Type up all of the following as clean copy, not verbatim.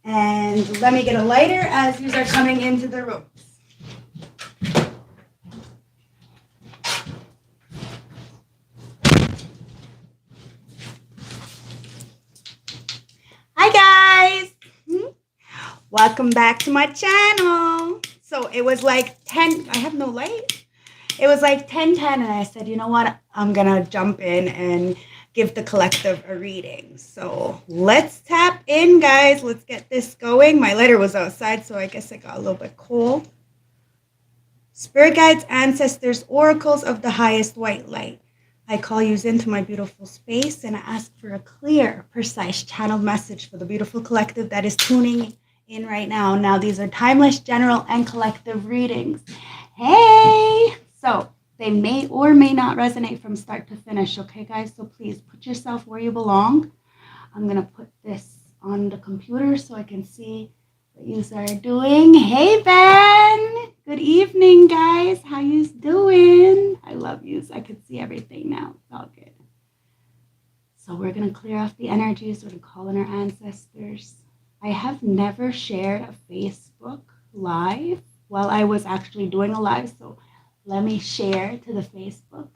And let me get a lighter as you are coming into the room. Hi guys! Welcome back to my channel. So it was like 10, I have no light. It was like 10:10 and I said, you know what? I'm gonna jump in and give the collective a reading. So let's tap in, guys. Let's get this going. My lighter was outside, so I guess it got a little bit cold. Spirit guides, ancestors, oracles of the highest white light. I call you into my beautiful space and I ask for a clear, precise channeled message for the beautiful collective that is tuning in right now. Now, these are timeless, general, and collective readings. Hey! So, they may or may not resonate from start to finish, okay, guys? So please put yourself where you belong. I'm going to put this on the computer so I can see what you are doing. Hey, Ben! Good evening, guys. How you doing? I love you. I can see everything now. It's all good. So we're going to clear off the energies. We're going to call in our ancestors. I have never shared a Facebook live while I was actually doing a live, so let me share to the Facebook.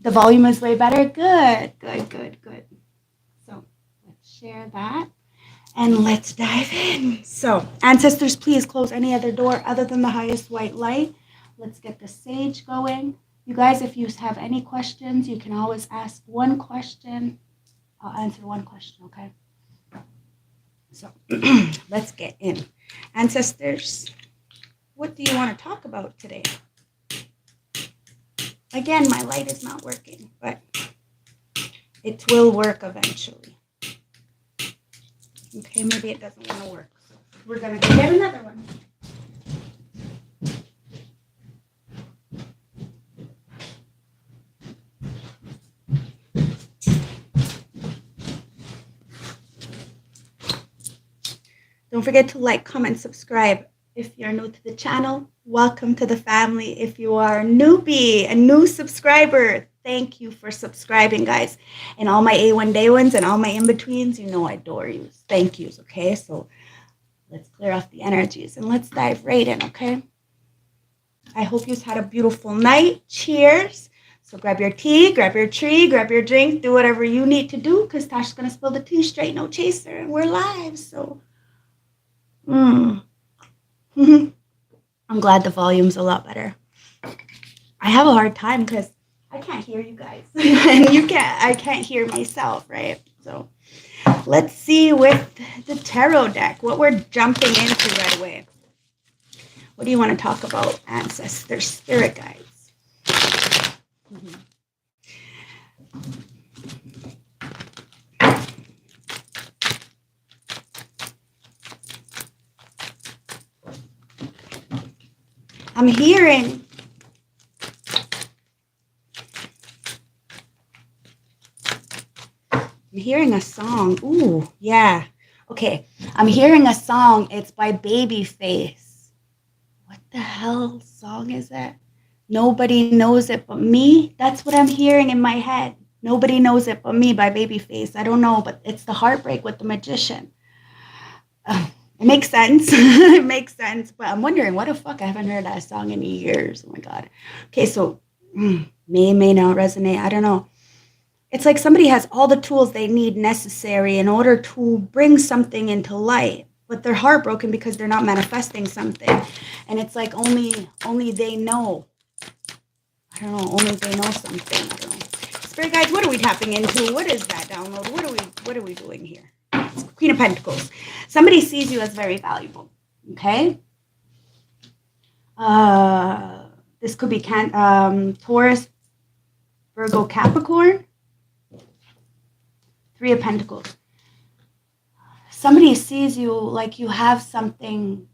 The volume is way better. Good. So let's share that. And let's dive in. So, ancestors, please close any other door other than the highest white light. Let's get the sage going. You guys, if you have any questions, you can always ask one question. I'll answer one question, okay? So, let's get in. Ancestors, what do you want to talk about today? Again, my light is not working, but it will work eventually. Okay, maybe it doesn't want to work. So we're going to get another one. Don't forget to like, comment, subscribe. If you're new to the channel, welcome to the family. If you are a newbie, a new subscriber, thank you for subscribing, guys. And all my A1 day ones and all my in-betweens, you know I adore you. Thank yous, okay? So let's clear off the energies and let's dive right in, okay? I hope you've had a beautiful night. Cheers. So grab your tea, grab your tree, grab your drink, do whatever you need to do because Tasha's going to spill the tea straight, no chaser, and we're live, so... I'm glad the volume's a lot better. I have a hard time because I can't hear you guys. And I can't hear myself, right? So let's see with the tarot deck what we're jumping into right away. What do you want to talk about, ancestors, spirit guides? I'm hearing a song. Ooh, yeah. Okay, I'm hearing a song. It's by Babyface. What the hell song is it? Nobody Knows It But Me. That's what I'm hearing in my head. Nobody Knows It But Me by Babyface. I don't know, but it's the heartbreak with the magician. It makes sense. It makes sense. But I'm wondering, what the fuck? I haven't heard that song in years. Oh my God. Okay, so may not resonate. I don't know. It's like somebody has all the tools they need necessary in order to bring something into light, but they're heartbroken because they're not manifesting something. And it's like only they know. I don't know. Only they know something. I don't know. Spirit guides, what are we tapping into? What is that download? What are we doing here? It's Queen of Pentacles. Somebody sees you as very valuable. Okay. This could be Taurus, Virgo, Capricorn. Three of Pentacles. Somebody sees you like you have something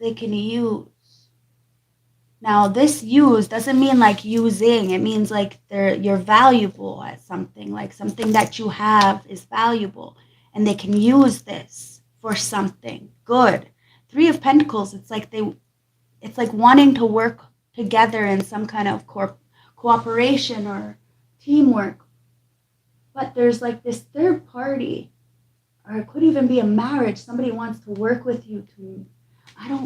they can use. Now, this use doesn't mean like using. It means like you're valuable at something. Like something that you have is valuable. And they can use this for something good. Three of Pentacles, it's like wanting to work together in some kind of cooperation or teamwork. But there's like this third party Or it could even be a marriage. Somebody wants to work with you to,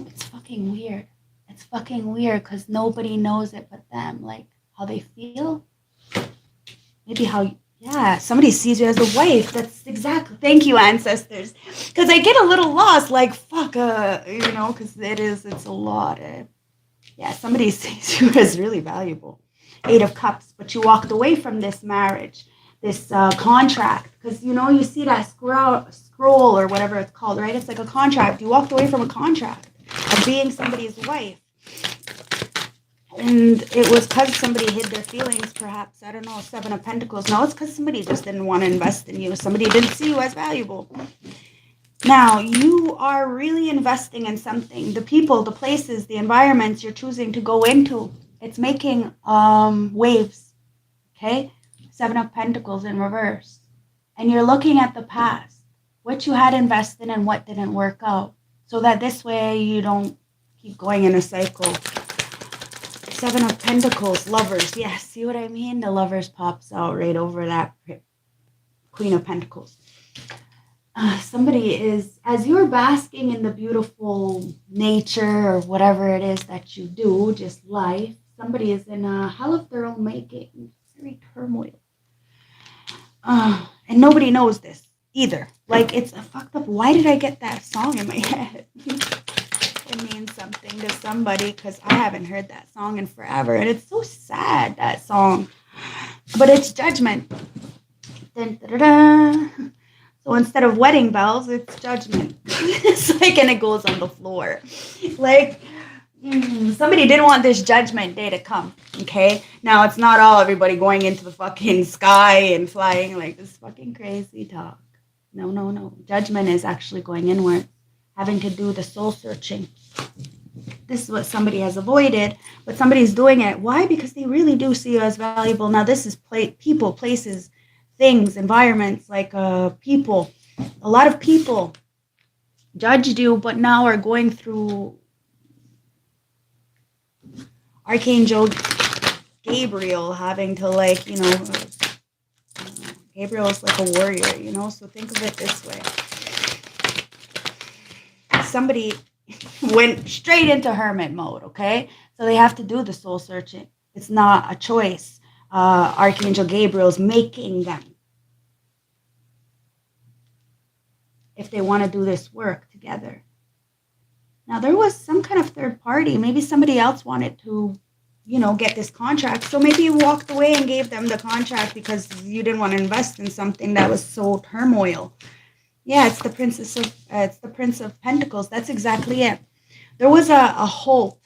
it's fucking weird. It's fucking weird because nobody knows it but them. Like how they feel. Maybe how, yeah, somebody sees you as a wife. That's exactly, thank you, ancestors. Because I get a little lost, like, fuck, because it's a lot. Yeah, somebody sees you as really valuable. 8 of Cups, but you walked away from this marriage, this contract, because you see that scroll or whatever it's called, right? It's like a contract. You walked away from a contract of being somebody's wife, and it was because somebody hid their feelings, perhaps. I don't know. 7 of Pentacles. No, it's because somebody just didn't want to invest in you. Somebody didn't see you as valuable. Now, you are really investing in something. The people, the places, the environments you're choosing to go into. It's making waves, okay? 7 of Pentacles in reverse. And you're looking at the past, what you had invested and what didn't work out, so that this way you don't keep going in a cycle. 7 of Pentacles, Lovers. Yes, see what I mean? The Lovers pops out right over that Queen of Pentacles. Somebody is, as you're basking in the beautiful nature or whatever it is that you do, just life, somebody is in a hell of their own making, very turmoil. And nobody knows this either. Like, it's a fucked up. Why did I get that song in my head? It means something to somebody because I haven't heard that song in forever. And it's so sad, that song. But it's Judgment. Dun, da, da, da. So instead of wedding bells, it's Judgment. It's like, and it goes on the floor. Like, somebody didn't want this Judgment Day to come, okay? Now, it's not all everybody going into the fucking sky and flying like this fucking crazy talk. No. Judgment is actually going inward, having to do the soul searching. This is what somebody has avoided, but somebody's doing it. Why? Because they really do see you as valuable. Now, this is people, places, things, environments, like people. A lot of people judged you, but now are going through Archangel Gabriel having to, like, Gabriel is like a warrior, so think of it this way. Somebody went straight into hermit mode, okay? So they have to do the soul searching. It's not a choice. Archangel Gabriel's making them. If they want to do this work together. Now, there was some kind of third party. Maybe somebody else wanted to, get this contract. So maybe you walked away and gave them the contract because you didn't want to invest in something that was so turmoil. Yeah, it's the Prince of Pentacles. That's exactly it. There was a halt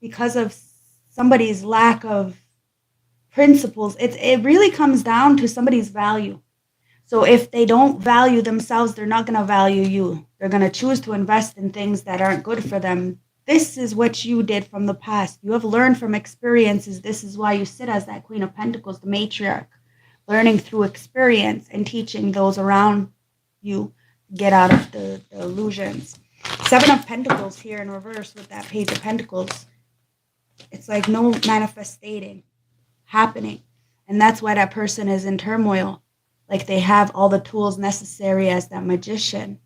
because of somebody's lack of principles. It really comes down to somebody's value. So if they don't value themselves, they're not going to value you. They're going to choose to invest in things that aren't good for them. This is what you did from the past. You have learned from experiences. This is why you sit as that Queen of Pentacles, the matriarch, learning through experience and teaching those around you to get out of the illusions. 7 of Pentacles here in reverse with that Page of Pentacles. It's like no manifesting happening. And that's why that person is in turmoil. Like they have all the tools necessary as that magician.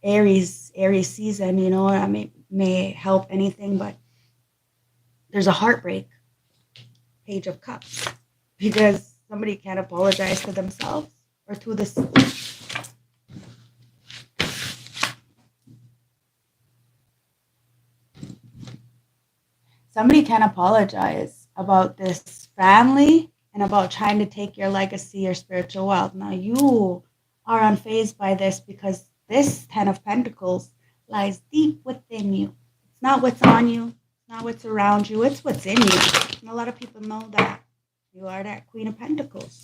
Aries season, may help anything, but there's a heartbreak. Page of Cups. Because somebody can't apologize to themselves or to this. Somebody can't apologize about this family and about trying to take your legacy, your spiritual wealth. Now, you are unfazed by this because this 10 of Pentacles lies deep within you. It's not what's on you. It's not what's around you. It's what's in you. And a lot of people know that. You are that Queen of Pentacles.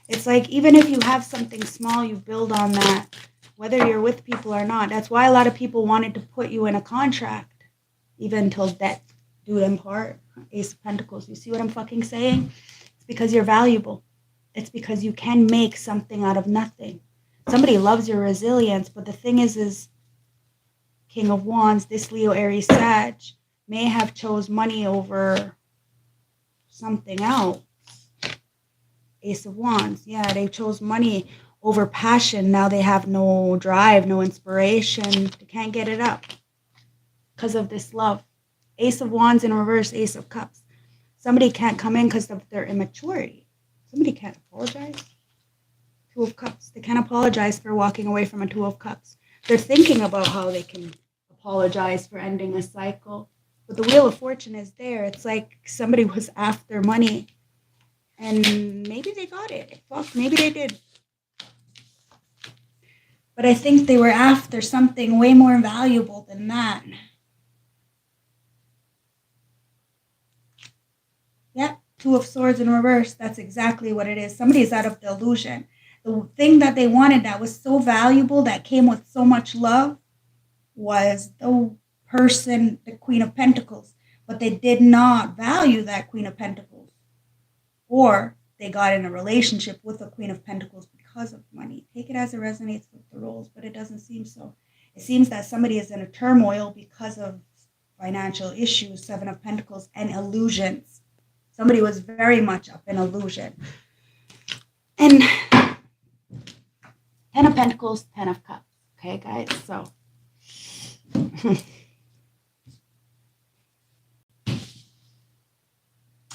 It's like even if you have something small, you build on that, whether you're with people or not. That's why a lot of people wanted to put you in a contract, even until death do them part. Ace of Pentacles. You see what I'm fucking saying? It's because you're valuable. It's because you can make something out of nothing. Somebody loves your resilience, but the thing is King of Wands, this Leo, Aries, Sag, may have chose money over something else. Ace of Wands. Yeah, they chose money over passion. Now they have no drive, no inspiration. They can't get it up because of this love. Ace of Wands in reverse, Ace of Cups. Somebody can't come in because of their immaturity. Somebody can't apologize. Two of Cups. They can't apologize for walking away from a Two of Cups. They're thinking about how they can apologize for ending a cycle. But the Wheel of Fortune is there. It's like somebody was after money. And maybe they got it. Fuck, maybe they did. But I think they were after something way more valuable than that. Yep, Two of Swords in reverse. That's exactly what it is. Somebody's out of the illusion. The thing that they wanted that was so valuable, that came with so much love, was the person, the Queen of Pentacles. But they did not value that Queen of Pentacles. Or they got in a relationship with the Queen of Pentacles because of money. Take it as it resonates with the roles, but it doesn't seem so. It seems that somebody is in a turmoil because of financial issues, Seven of Pentacles, and illusions. Somebody was very much up in illusion. And Ten of Pentacles, Ten of Cups. Okay, guys? So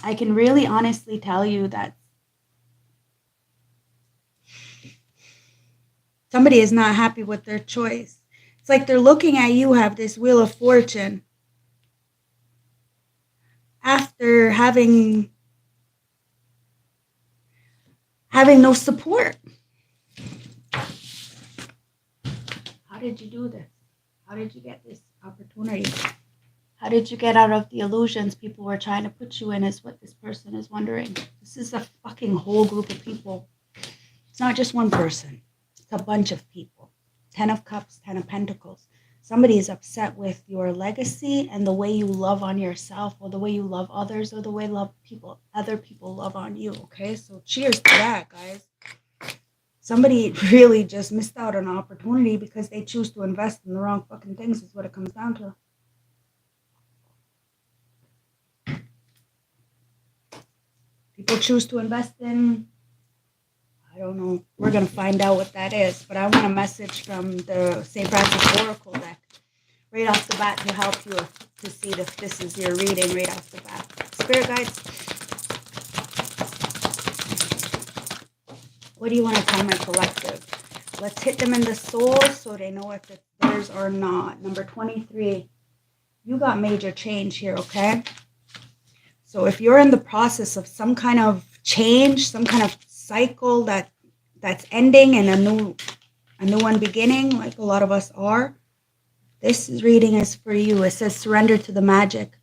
I can really honestly tell you that somebody is not happy with their choice. It's like they're looking at you, have this Wheel of Fortune, after having no support. How did you do this? How did you get this opportunity? How did you get out of the illusions people were trying to put you in, is what this person is wondering. This is a fucking whole group of people. It's not just one person. It's a bunch of people. Ten of Cups, Ten of Pentacles. Somebody is upset with your legacy and the way you love on yourself, or the way you love others, or the way other people love on you. Okay, so cheers to that, guys. Somebody really just missed out on an opportunity because they choose to invest in the wrong fucking things, is what it comes down to. People choose to invest in, I don't know. We're going to find out what that is. But I want a message from the St. Francis Oracle deck right off the bat to help you to see if this is your reading right off the bat. Spirit guides, what do you want to tell my collective? Let's hit them in the soul so they know if it's theirs or not. Number 23. You got major change here, okay? So if you're in the process of some kind of change, some kind of cycle that's ending and a new one beginning, like a lot of us are, this reading is for you. It says surrender to the magic.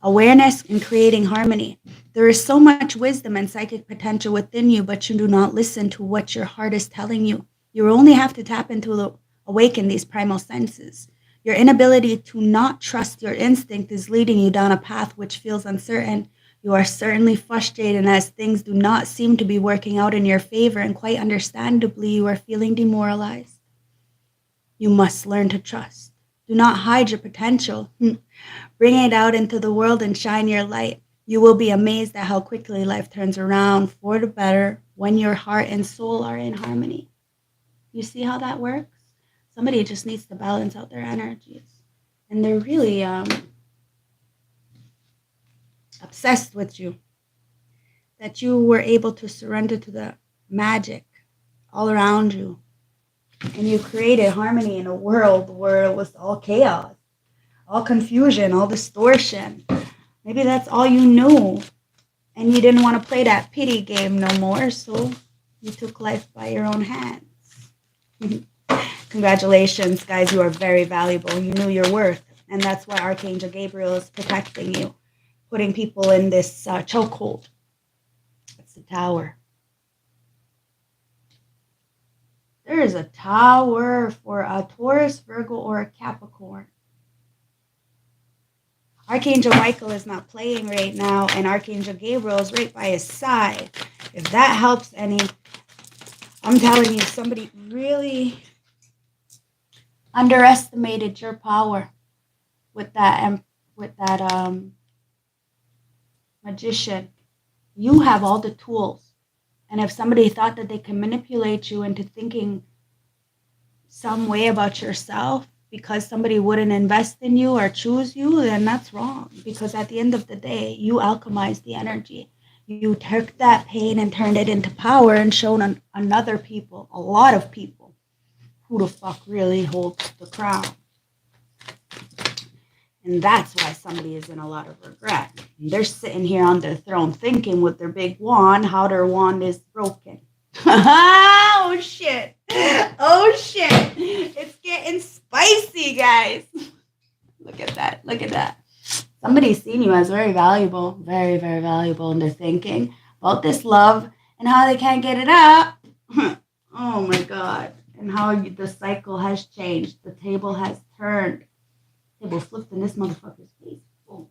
Awareness and creating harmony. There is so much wisdom and psychic potential within you, but you do not listen to what your heart is telling you. You only have to tap into awaken these primal senses. Your inability to not trust your instinct is leading you down a path which feels uncertain. You are certainly frustrated as things do not seem to be working out in your favor, and quite understandably, you are feeling demoralized. You must learn to trust. Do not hide your potential. Bring it out into the world and shine your light. You will be amazed at how quickly life turns around for the better when your heart and soul are in harmony. You see how that works? Somebody just needs to balance out their energies. And they're really obsessed with you. That you were able to surrender to the magic all around you. And you created harmony in a world where it was all chaos, all confusion, all distortion. Maybe that's all you knew. And you didn't want to play that pity game no more, so you took life by your own hands. Congratulations, guys. You are very valuable. You knew your worth. And that's why Archangel Gabriel is protecting you, putting people in this chokehold. It's the Tower. There is a Tower for a Taurus, Virgo, or a Capricorn. Archangel Michael is not playing right now, and Archangel Gabriel is right by his side. If that helps any, I'm telling you, somebody really underestimated your power with that magician. You have all the tools. And if somebody thought that they can manipulate you into thinking some way about yourself because somebody wouldn't invest in you or choose you, then that's wrong. Because at the end of the day, you alchemize the energy. You took that pain and turned it into power and shown another people, a lot of people, who the fuck really holds the crown. And that's why somebody is in a lot of regret. They're sitting here on their throne thinking with their big wand how their wand is broken. Oh shit. Oh shit. It's getting spicy, guys. Look at that. Look at that. Somebody's seen you as very valuable, very, very valuable, and they're thinking about this love and how they can't get it up. Oh my God. And how the cycle has changed. The table has turned. Table flipped in this motherfucker's face. Boom.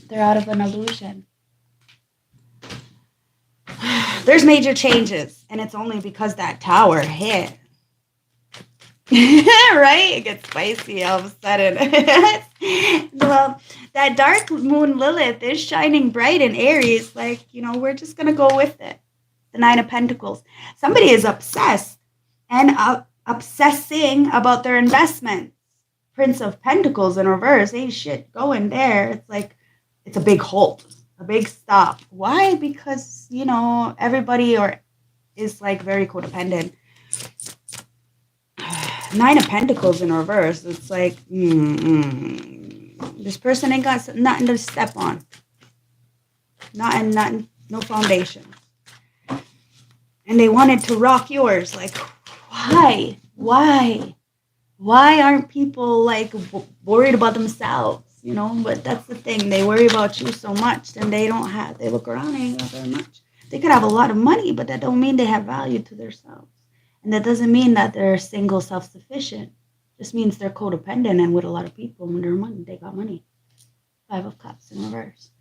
They're out of an illusion. There's major changes, and it's only because that tower hit. Right? It gets spicy all of a sudden. Well, that dark moon Lilith is shining bright in Aries. Like, we're just going to go with it. The Nine of Pentacles. Somebody is obsessed and obsessing about their investments. Prince of Pentacles in reverse. Hey, shit, go in there. It's like, it's a big halt, a big stop. Why? Because, everybody is like very codependent. Nine of Pentacles in reverse. It's like, this person ain't got nothing to step on. Nothing, no foundation. And they wanted to rock yours. Like, why? Why aren't people like worried about themselves? But that's the thing. They worry about you so much, and they look around and ain't got very much. They could have a lot of money, but that don't mean they have value to themselves. And that doesn't mean that they're single, self-sufficient. It just means they're codependent and with a lot of people when they're money. They got money. Five of Cups in reverse.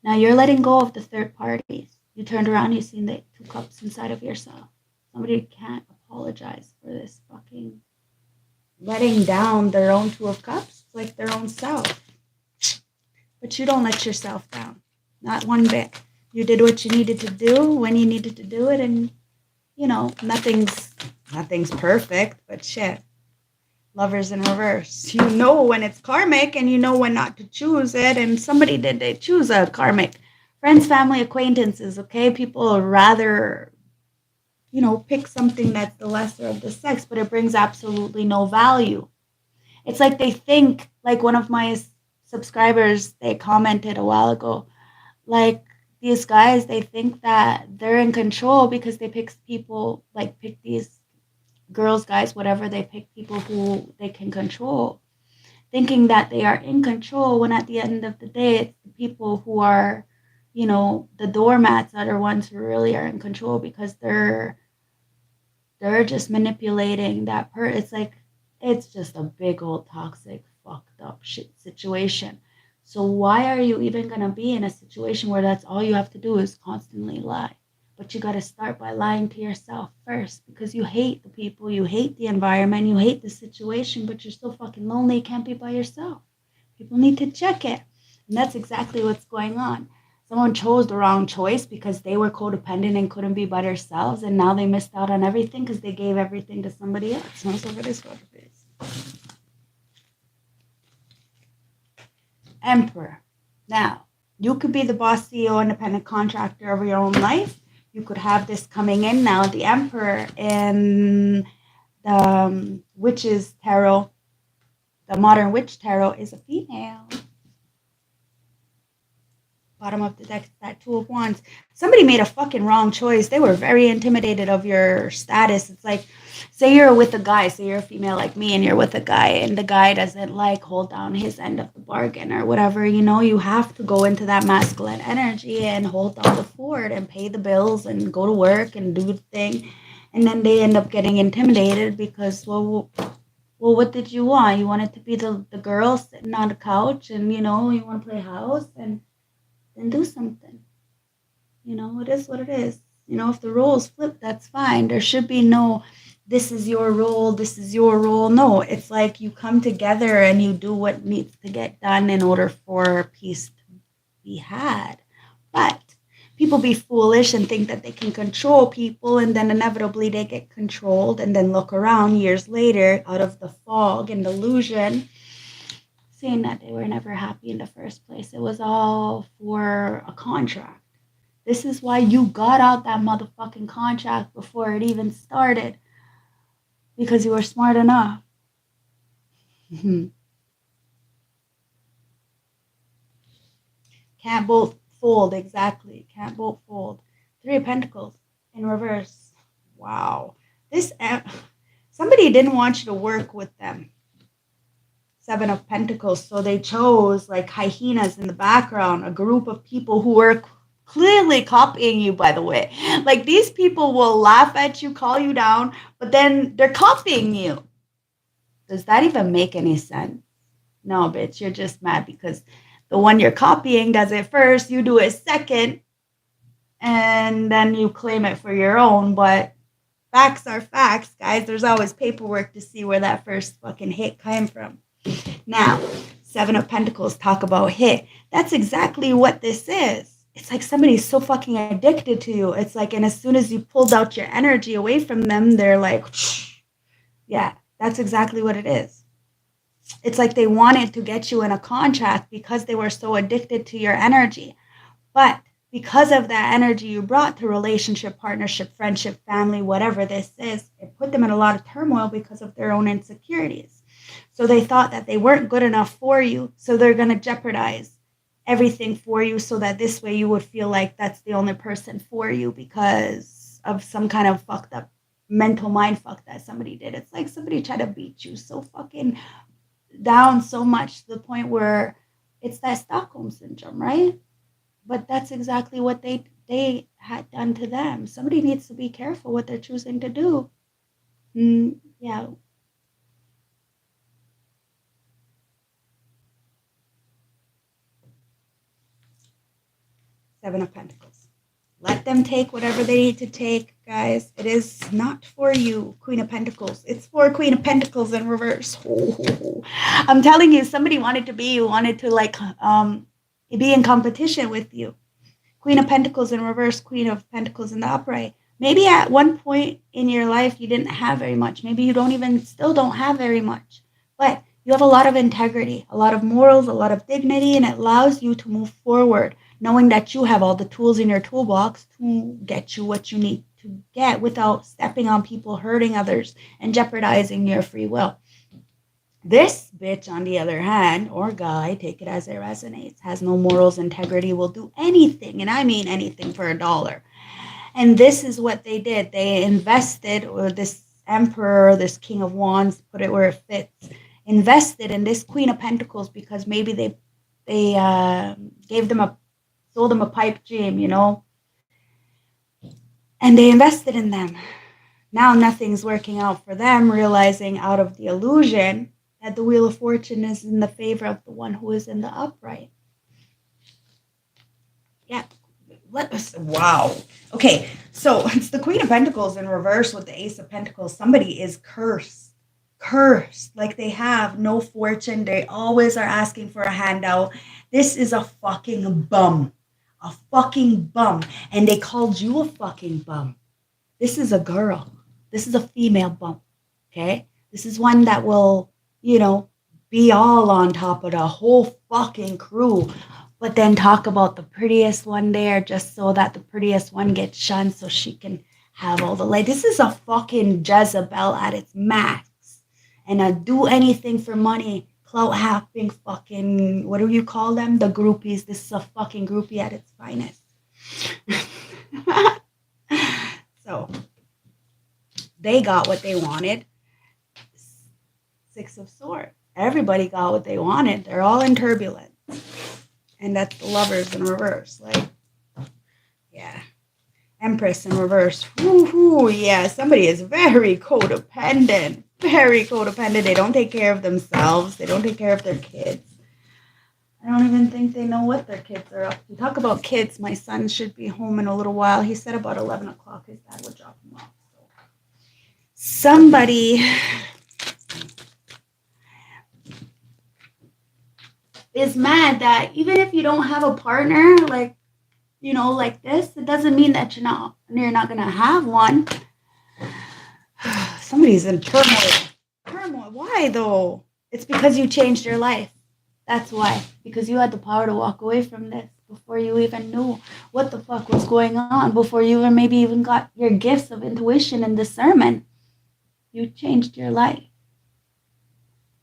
Now you're letting go of the third parties. You turned around, you seen the two cups inside of yourself. Somebody can't apologize for this fucking letting down their own Two of Cups, like their own self. But you don't let yourself down. Not one bit. You did what you needed to do when you needed to do it, and nothing's perfect, but shit. Lovers in reverse. You know when it's karmic, and you know when not to choose it, and they choose a karmic. Friends, family, acquaintances, okay? People rather pick something that's the lesser of the sex, but it brings absolutely no value. It's like they think, like one of my subscribers, they commented a while ago, like these guys, they think that they're in control because they pick people, like pick these girls, guys, whatever, they pick people who they can control, thinking that they are in control when at the end of the day, it's the people who are, the doormats are the ones who really are in control because they're just manipulating that it's just a big old toxic, fucked up shit situation. So why are you even going to be in a situation where that's all you have to do is constantly lie? But you got to start by lying to yourself first because you hate the people, you hate the environment, you hate the situation, but you're so fucking lonely you can't be by yourself. People need to check it. And that's exactly what's going on. Someone chose the wrong choice because they were codependent and couldn't be by themselves, and now they missed out on everything because they gave everything to somebody else. No, so for this what it is. Emperor. Now, you could be the boss, CEO, independent contractor of your own life. You could have this coming in now. The Emperor in the Witches Tarot, the Modern Witch Tarot, is a female. Bottom of the deck, that Two of Wands. Somebody made a fucking wrong choice. They were very intimidated of your status. It's like, say you're with a guy, say you're a female like me and you're with a guy and the guy doesn't like hold down his end of the bargain or whatever, you have to go into that masculine energy and hold down the fort and pay the bills and go to work and do the thing. And then they end up getting intimidated because, well, what did you want? You wanted to be the girl sitting on the couch and, you want to play house and then do something. It is what it is. If the roles flip, that's fine. There should be no, this is your role, this is your role. No, it's like you come together and you do what needs to get done in order for peace to be had. But people be foolish and think that they can control people, and then inevitably they get controlled, and then look around years later out of the fog and delusion, seeing that they were never happy in the first place. It was all for a contract. This is why you got out that motherfucking contract before it even started, because you were smart enough. Can't both fold, exactly. Can't both fold. Three of Pentacles in reverse. Wow. This somebody didn't want you to work with them. Seven of Pentacles. So they chose like hyenas in the background, a group of people who were clearly copying you, by the way. Like these people will laugh at you, call you down, but then they're copying you. Does that even make any sense? No, bitch, you're just mad because the one you're copying does it first, you do it second, and then you claim it for your own. But facts are facts, guys. There's always paperwork to see where that first fucking hit came from. Now, Seven of Pentacles talk about hit. That's exactly what this is. It's like somebody's so fucking addicted to you. It's like, and as soon as you pulled out your energy away from them, they're like, yeah, that's exactly what it is. It's like they wanted to get you in a contract because they were so addicted to your energy. But because of that energy you brought to relationship, partnership, friendship, family, whatever this is, it put them in a lot of turmoil because of their own insecurities. So they thought that they weren't good enough for you, so they're going to jeopardize everything for you so that this way you would feel like that's the only person for you because of some kind of fucked up mental mind fuck that somebody did. It's like somebody tried to beat you so fucking down so much to the point where it's that Stockholm syndrome, right? But that's exactly what they had done to them. Somebody needs to be careful what they're choosing to do. Yeah. Seven of Pentacles. Let them take whatever they need to take, guys. It is not for you, Queen of Pentacles. It's for Queen of Pentacles in reverse. I'm telling you, somebody wanted to like be in competition with you. Queen of Pentacles in reverse, Queen of Pentacles in the upright. Maybe at one point in your life you didn't have very much. Maybe you still don't have very much. But you have a lot of integrity, a lot of morals, a lot of dignity, and it allows you to move forward, knowing that you have all the tools in your toolbox to get you what you need to get without stepping on people, hurting others, and jeopardizing your free will. This bitch, on the other hand, or guy, take it as it resonates, has no morals, integrity, will do anything, and I mean anything, for $1. And this is what they did. They invested, or this emperor, this king of wands, put it where it fits, invested in this Queen of Pentacles because maybe they sold them a pipe dream, you know, and they invested in them. Now nothing's working out for them, realizing out of the illusion that the Wheel of Fortune is in the favor of the one who is in the upright. Yeah. Wow. Okay, so it's the Queen of Pentacles in reverse with the Ace of Pentacles. Somebody is cursed. Like they have no fortune. They always are asking for a handout. This is a fucking bum. A fucking bum. And they called you a fucking bum. This is a girl. This is a female bum. Okay? This is one that will, be all on top of the whole fucking crew. But then talk about the prettiest one there just so that the prettiest one gets shunned so she can have all the light. This is a fucking Jezebel at its max. And do anything for money, clout happing fucking, what do you call them? The groupies. This is a fucking groupie at its finest. So, they got what they wanted. Six of Swords. Everybody got what they wanted. They're all in turbulence. And that's the Lovers in reverse. Like, yeah. Empress in reverse. Woo-hoo, yeah. Somebody is very codependent. Very codependent. They don't take care of themselves. They don't take care of their kids. I don't even think they know what their kids are up to. Talk about kids. My son should be home in a little while. He said about 11 o'clock his dad would drop him off. So. Somebody is mad that even if you don't have a partner, like, like this, it doesn't mean that you're not gonna have one. Somebody's in turmoil. Turmoil. Why though? It's because you changed your life. That's why. Because you had the power to walk away from this before you even knew what the fuck was going on, before you even got your gifts of intuition and discernment. You changed your life.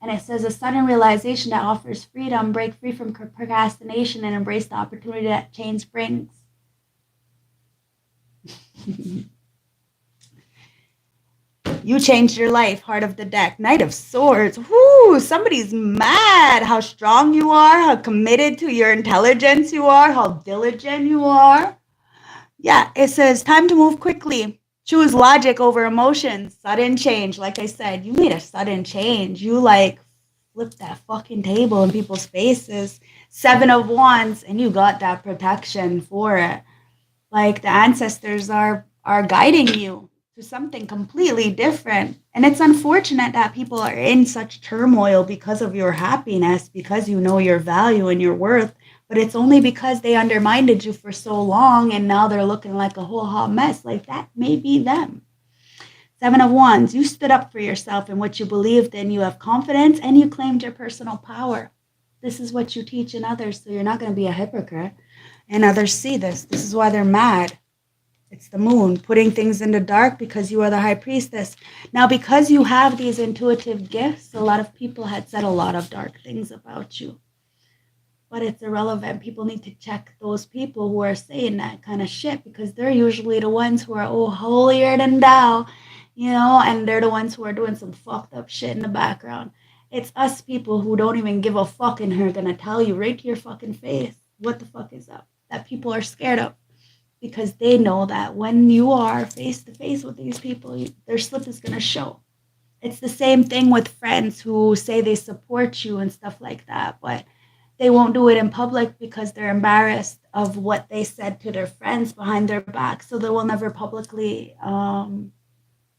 And it says a sudden realization that offers freedom, break free from procrastination, and embrace the opportunity that change brings. You changed your life. Heart of the deck. Knight of Swords. Whoo, somebody's mad. How strong you are. How committed to your intelligence you are. How diligent you are. Yeah, it says time to move quickly. Choose logic over emotions. Sudden change. Like I said, you made a sudden change. You flipped that fucking table in people's faces. 7 of Wands, and you got that protection for it. Like the ancestors are guiding you to something completely different. And it's unfortunate that people are in such turmoil because of your happiness, because you know your value and your worth. But it's only because they undermined you for so long and now they're looking like a whole hot mess. Like that may be them. 7 of Wands, you stood up for yourself and what you believed in. You have confidence and you claimed your personal power. This is what you teach in others, so you're not going to be a hypocrite. And others see this. This is why they're mad. It's the moon putting things in the dark because you are the high priestess. Now, because you have these intuitive gifts, a lot of people had said a lot of dark things about you. But it's irrelevant. People need to check those people who are saying that kind of shit because they're usually the ones who are, holier than thou, and they're the ones who are doing some fucked up shit in the background. It's us people who don't even give a fuck and who are going to tell you right to your fucking face what the fuck is up, that people are scared of. Because they know that when you are face to face with these people, their slip is going to show. It's the same thing with friends who say they support you and stuff like that, but they won't do it in public because they're embarrassed of what they said to their friends behind their back. So they will never publicly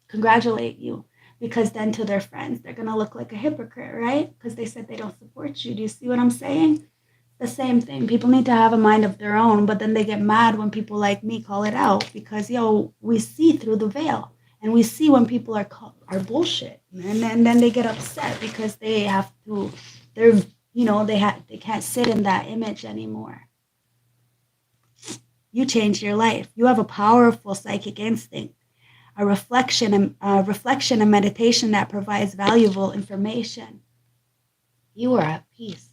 congratulate you because then to their friends, they're going to look like a hypocrite, right? Because they said they don't support you. Do you see what I'm saying? The same thing. People need to have a mind of their own, but then they get mad when people like me call it out because we see through the veil and we see when people are bullshit, and then they get upset because they have to. They can't sit in that image anymore. You changed your life. You have a powerful psychic instinct, a reflection and meditation that provides valuable information. You are at peace.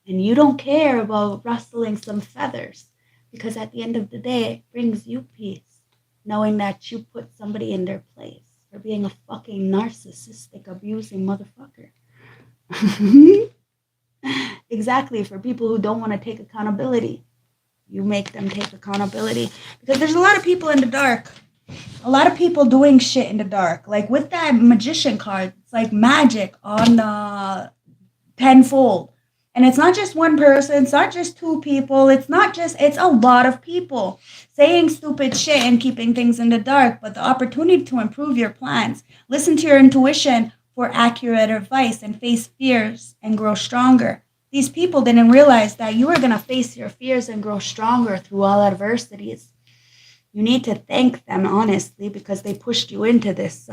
And you don't care about rustling some feathers because at the end of the day, it brings you peace, knowing that you put somebody in their place for being a fucking narcissistic, abusing motherfucker. Exactly, for people who don't want to take accountability. You make them take accountability because there's a lot of people in the dark. A lot of people doing shit in the dark. Like with that magician card, it's like magic on the tenfold. And it's not just one person, it's not just two people, it's a lot of people saying stupid shit and keeping things in the dark, but the opportunity to improve your plans. Listen to your intuition for accurate advice and face fears and grow stronger. These people didn't realize that you were going to face your fears and grow stronger through all adversities. You need to thank them honestly because they pushed you into this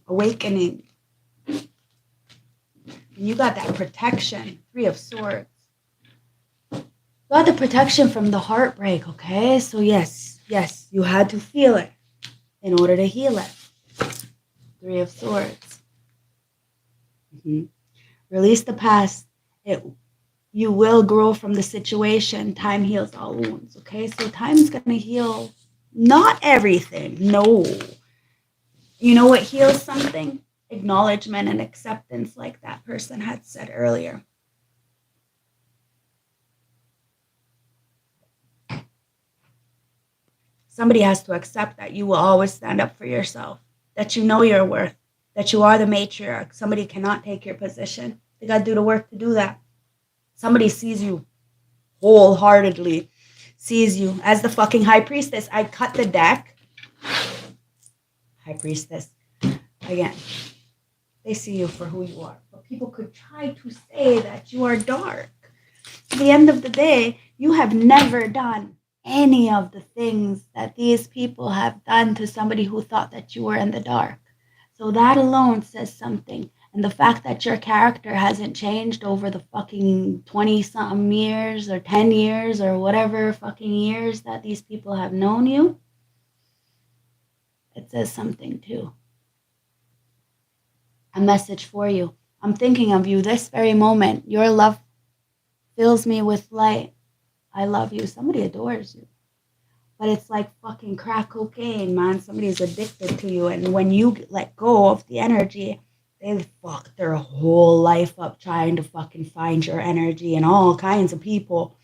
awakening. You got that protection, 3 of Swords. You got the protection from the heartbreak, okay? So yes, you had to feel it in order to heal it. 3 of Swords. Release the past. You will grow from the situation. Time heals all wounds, okay? So time's going to heal not everything, no. You know what heals something? Acknowledgement and acceptance, like that person had said earlier. Somebody has to accept that you will always stand up for yourself, that you know your worth, that you are the matriarch. Somebody cannot take your position. They got to do the work to do that. Somebody sees you wholeheartedly, sees you as the fucking high priestess. I cut the deck. High priestess. Again. They see you for who you are. But people could try to say that you are dark. At the end of the day, you have never done any of the things that these people have done to somebody who thought that you were in the dark. So that alone says something. And the fact that your character hasn't changed over the fucking 20 something years or 10 years or whatever fucking years that these people have known you, it says something too. A message for you. I'm thinking of you this very moment. Your love fills me with light. I love you. Somebody adores you. But it's like fucking crack cocaine, man. Somebody's addicted to you. And when you let go of the energy, they fuck their whole life up trying to fucking find your energy and all kinds of people.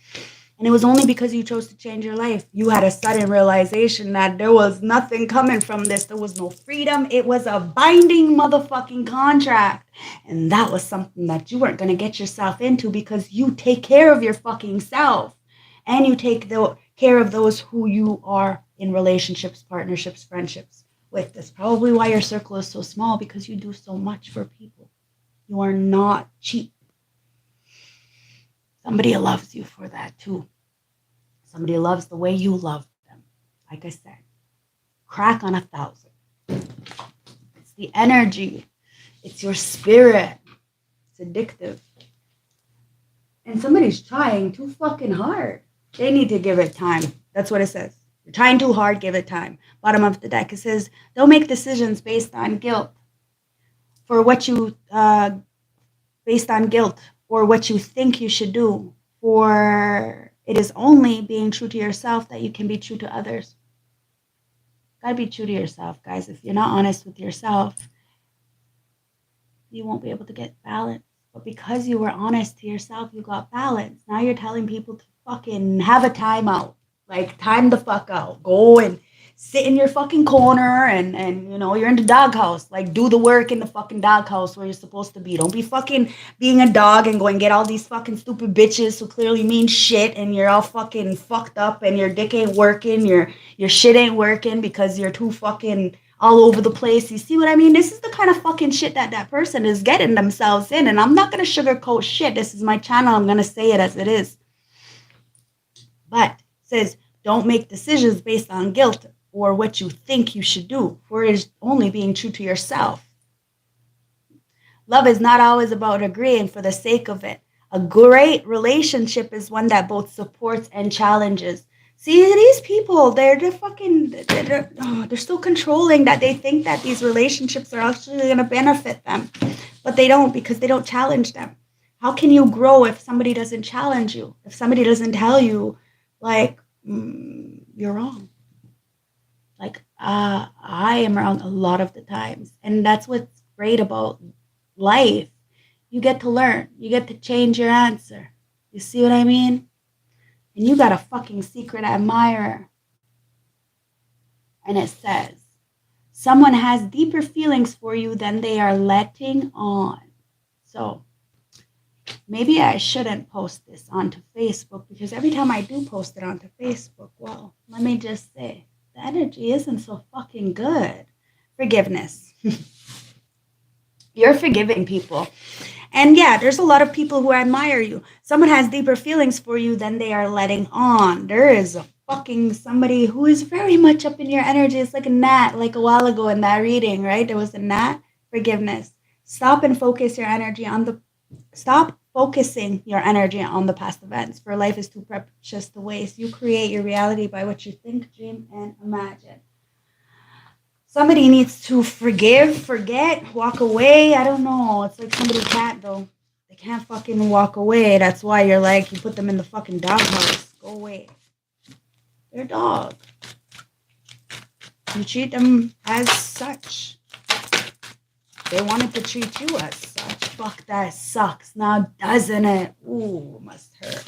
And it was only because you chose to change your life. You had a sudden realization that there was nothing coming from this. There was no freedom. It was a binding motherfucking contract. And that was something that you weren't going to get yourself into because you take care of your fucking self. And you take care of those who you are in relationships, partnerships, friendships with. That's probably why your circle is so small, because you do so much for people. You are not cheap. Somebody loves you for that too. Somebody loves the way you love them. Like I said, crack on 1,000. It's the energy. It's your spirit. It's addictive. And somebody's trying too fucking hard. They need to give it time. That's what it says. You're trying too hard, give it time. Bottom of the deck, it says, don't make decisions based on guilt for what you, based on guilt or what you think you should do. For it is only being true to yourself that you can be true to others. Gotta be true to yourself, guys. If you're not honest with yourself, you won't be able to get balance. But because you were honest to yourself, you got balance. Now you're telling people to fucking have a timeout. Like, time the fuck out. Go and sit in your fucking corner and you know, you're in the doghouse. Like, do the work in the fucking doghouse where you're supposed to be. Don't be fucking being a dog and go and get all these fucking stupid bitches who clearly mean shit and you're all fucking fucked up and your dick ain't working, your shit ain't working because you're too fucking all over the place. You see what I mean? This is the kind of fucking shit that person is getting themselves in. And I'm not going to sugarcoat shit. This is my channel. I'm going to say it as it is. But it says, don't make decisions based on guilt or what you think you should do, for it is only being true to yourself. Love is not always about agreeing for the sake of it. A great relationship is one that both supports and challenges. See, these people, they're so controlling that they think that these relationships are actually going to benefit them. But they don't, because they don't challenge them. How can you grow if somebody doesn't challenge you? If somebody doesn't tell you, like, you're wrong. Like, I am wrong a lot of the times. And that's what's great about life. You get to learn. You get to change your answer. You see what I mean? And you got a fucking secret admirer. And it says, someone has deeper feelings for you than they are letting on. So maybe I shouldn't post this onto Facebook, because every time I do post it onto Facebook, well, let me just say, the energy isn't so fucking good. Forgiveness. You're forgiving people. And yeah, there's a lot of people who admire you. Someone has deeper feelings for you than they are letting on. There is a fucking somebody who is very much up in your energy. It's like a gnat, like a while ago in that reading, right? There was a gnat. Forgiveness. Stop focusing your energy on the past events, for life is too precious to waste. You create your reality by what you think, dream, and imagine. Somebody needs to forgive, forget, walk away. I don't know. It's like somebody can't, though. They can't fucking walk away. That's why you're like, you put them in the fucking doghouse. Go away. They're a dog. You treat them as such. They wanted to treat you as such. Fuck, that sucks now, doesn't it? Ooh, must hurt.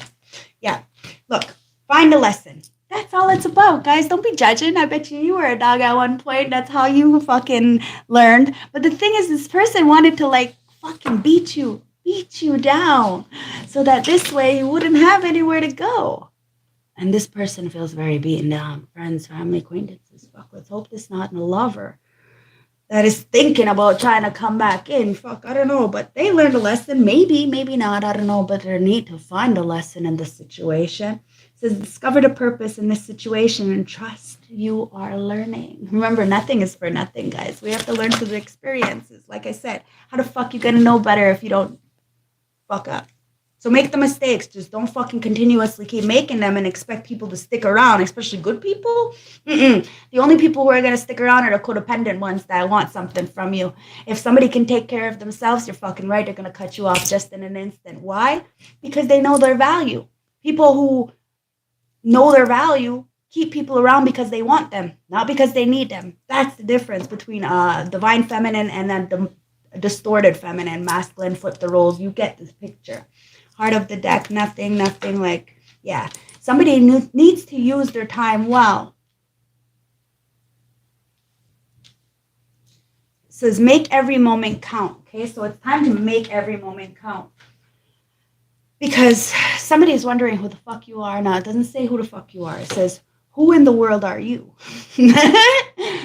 Yeah, look, find a lesson. That's all it's about, guys. Don't be judging. I bet you were a dog at one point. That's how you fucking learned. But the thing is, this person wanted to, like, fucking beat you down, so that this way you wouldn't have anywhere to go. And this person feels very beaten down. Friends, family, acquaintances. Fuck, let's hope this is not a lover. that is thinking about trying to come back in. Fuck, I don't know, but they learned a lesson. Maybe, maybe not. I don't know, but they need to find a lesson in this situation. It says, discover the purpose in this situation and trust you are learning. Remember, nothing is for nothing, guys. We have to learn through the experiences. Like I said, how the fuck you gonna know better if you don't fuck up? So make the mistakes. Just don't fucking continuously keep making them and expect people to stick around, especially good people. The only people who are going to stick around are the codependent ones that want something from you. If somebody can take care of themselves, you're fucking right. They're going to cut you off just in an instant. Why? Because they know their value. People who know their value keep people around because they want them, not because they need them. That's the difference between divine feminine and then the distorted feminine, masculine. Flip the roles. You get this picture. Heart of the deck, nothing like, yeah. Somebody needs to use their time well. It says make every moment count, okay? So it's time to make every moment count. Because somebody is wondering who the fuck you are. Now, it doesn't say who the fuck you are. It says, who in the world are you?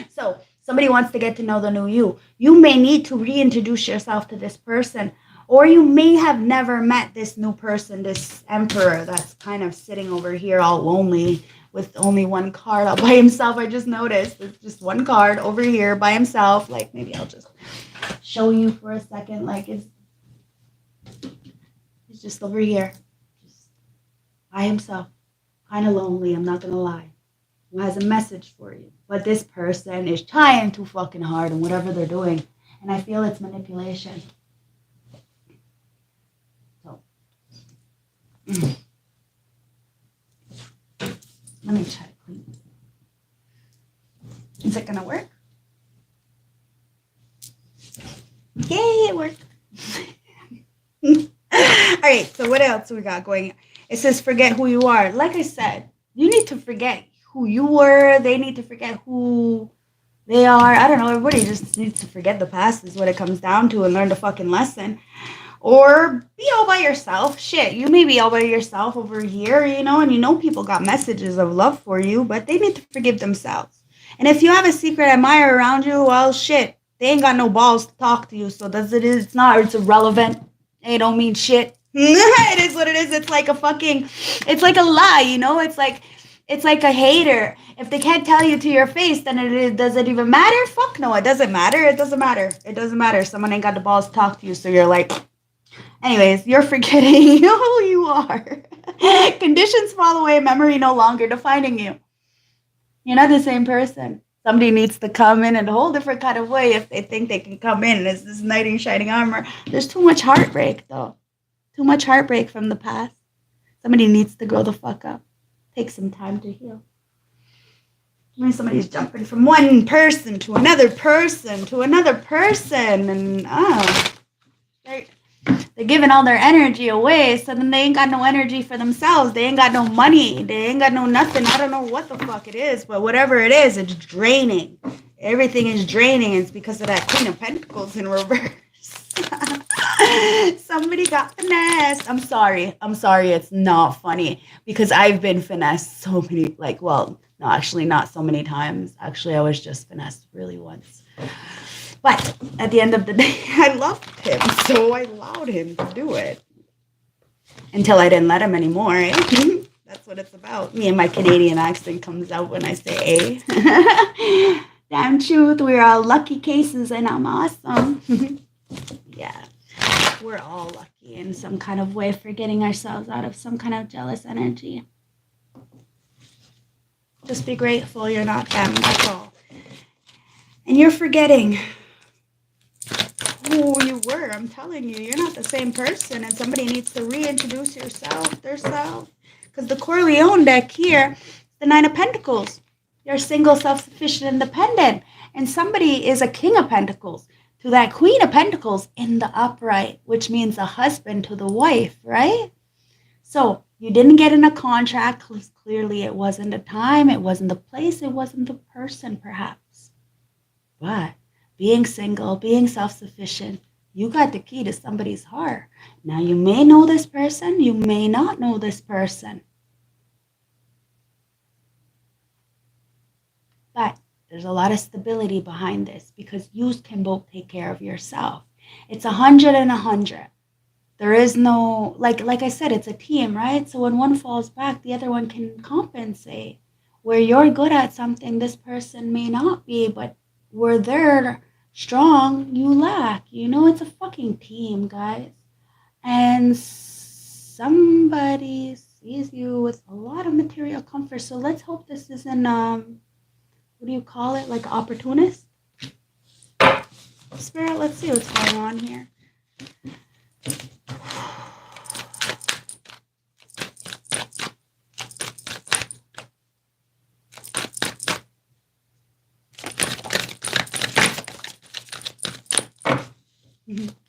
So somebody wants to get to know the new you. You may need to reintroduce yourself to this person. Or you may have never met this new person, this emperor that's kind of sitting over here all lonely with only one card all by himself. I just noticed there's just one card over here by himself. Like, maybe I'll just show you for a second. Like, it's just over here, just by himself, kind of lonely, I'm not going to lie. Who has a message for you. But this person is trying too fucking hard in whatever they're doing. And I feel it's manipulation. Let me try to clean this. Is it gonna work? Yay, it worked. All right, so what else we got going? It says forget who you are. Like I said, you need to forget who you were. They need to forget who they are. I don't know, everybody just needs to forget the past is what it comes down to and learn the fucking lesson. Or be all by yourself. Shit, you may be all by yourself over here, you know, and you know people got messages of love for you, but they need to forgive themselves. And if you have a secret admirer around you, well, shit, they ain't got no balls to talk to you, so it's irrelevant. They don't mean shit. It is what it is. It's like it's like a lie, you know? It's like a hater. If they can't tell you to your face, then does it even matter? Fuck no, it doesn't matter. It doesn't matter. It doesn't matter. Someone ain't got the balls to talk to you, so you're like... Anyways, you're forgetting who you are. Conditions fall away, memory no longer defining you. You're not the same person. Somebody needs to come in a whole different kind of way if they think they can come in as this knight in shining armor. There's too much heartbreak, though. Too much heartbreak from the past. Somebody needs to grow the fuck up. Take some time to heal. I mean, somebody's jumping from one person to another person to another person. And, they're giving all their energy away, so then they ain't got no energy for themselves. They ain't got no money. They ain't got no nothing. I don't know what the fuck it is, but whatever it is, it's draining. Everything is draining. It's because of that Queen of Pentacles in reverse. Somebody got finessed. I'm sorry. It's not funny because I've been finessed so many, no, actually not so many times. Actually, I was just finessed really once. But at the end of the day, I loved him, so I allowed him to do it. Until I didn't let him anymore, eh? That's what it's about. Me and my Canadian accent comes out when I say eh. Damn truth, we're all lucky cases and I'm awesome. Yeah, we're all lucky in some kind of way for getting ourselves out of some kind of jealous energy. Just be grateful you're not them, that's all. And you're forgetting who you were. I'm telling you, you're not the same person, and somebody needs to reintroduce theirself. Because the Corleone deck here, the Nine of Pentacles. You're single, self-sufficient, independent. And somebody is a King of Pentacles to that Queen of Pentacles in the upright, which means a husband to the wife, right? So you didn't get in a contract because clearly it wasn't the time, it wasn't the place, it wasn't the person, perhaps. But being single, being self-sufficient, you got the key to somebody's heart. Now, you may know this person, you may not know this person. But There's a lot of stability behind this because you can both take care of yourself. It's 100 and 100. There is no, like I said, it's a team, right? So when one falls back, the other one can compensate. Where you're good at something, this person may not be, but where they're strong, you lack. It's a fucking team, guys. And somebody sees you with a lot of material comfort. So let's hope this isn't what do you call it? Like opportunist? Spirit, let's see what's going on here.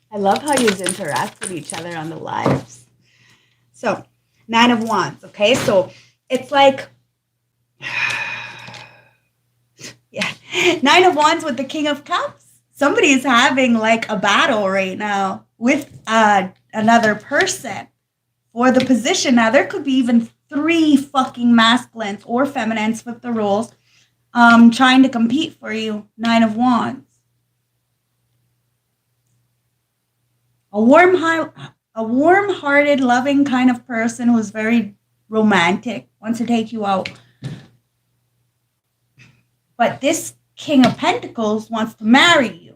I love how you interact with each other on the lives. So, 9 of Wands, okay? So, it's like, yeah, 9 of Wands with the King of Cups. Somebody's having like a battle right now with another person for the position. Now, there could be even 3 fucking masculines or feminines, flip the roles, trying to compete for you. 9 of Wands. A warm-hearted, loving kind of person who's very romantic, wants to take you out. But this King of Pentacles wants to marry you.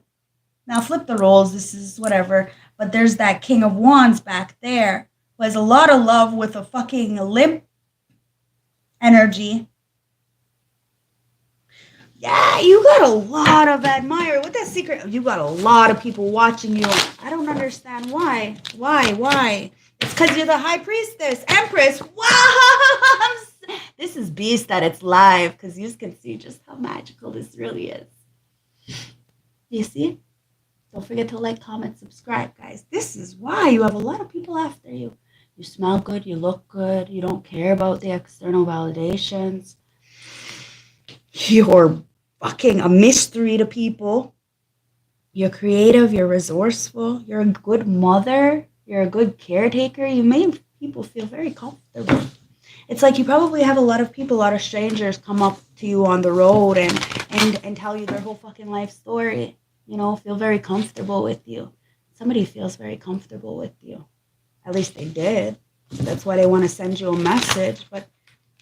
Now flip the roles, this is whatever. But there's that King of Wands back there who has a lot of love with a fucking limp energy. Yeah, you got a lot of admirers. With that secret, you got a lot of people watching you. I don't understand why. Why? It's because you're the High Priestess, Empress. Wow! This is beast that it's live because you can see just how magical this really is. You see? Don't forget to like, comment, subscribe, guys. This is why you have a lot of people after you. You smell good, you look good, you don't care about the external validations. You're fucking a mystery to people. You're creative, you're resourceful, you're a good mother, you're a good caretaker. You make people feel very comfortable. It's like you probably have a lot of people, a lot of strangers come up to you on the road and tell you their whole fucking life story. Feel very comfortable with you. Somebody feels very comfortable with you. At least they did. That's why they want to send you a message. But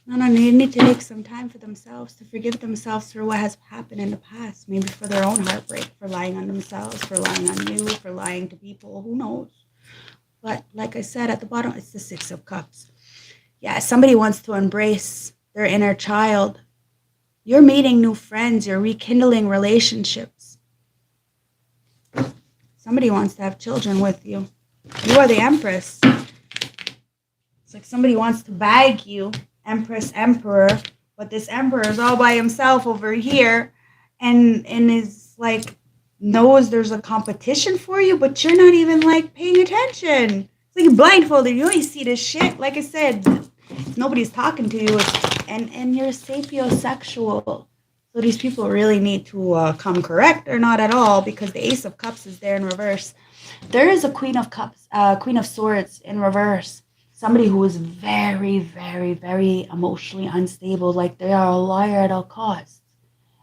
no, they need to take some time for themselves, to forgive themselves for what has happened in the past. Maybe for their own heartbreak, for lying on themselves, for lying on you, for lying to people. Who knows? But like I said, at the bottom, it's the 6 of Cups. Yeah, somebody wants to embrace their inner child. You're meeting new friends. You're rekindling relationships. Somebody wants to have children with you. You are the Empress. It's like somebody wants to bag you. Empress, Emperor, but this Emperor is all by himself over here and is like knows there's a competition for you, but you're not even like paying attention. It's like you're blindfolded. You only see this shit. Like I said, nobody's talking to you, and you're sapiosexual. So these people really need to come correct or not at all, because the Ace of Cups is there in reverse. There is a Queen of Cups, Queen of Swords in reverse. Somebody who is very, very, very emotionally unstable, like they are a liar at all costs.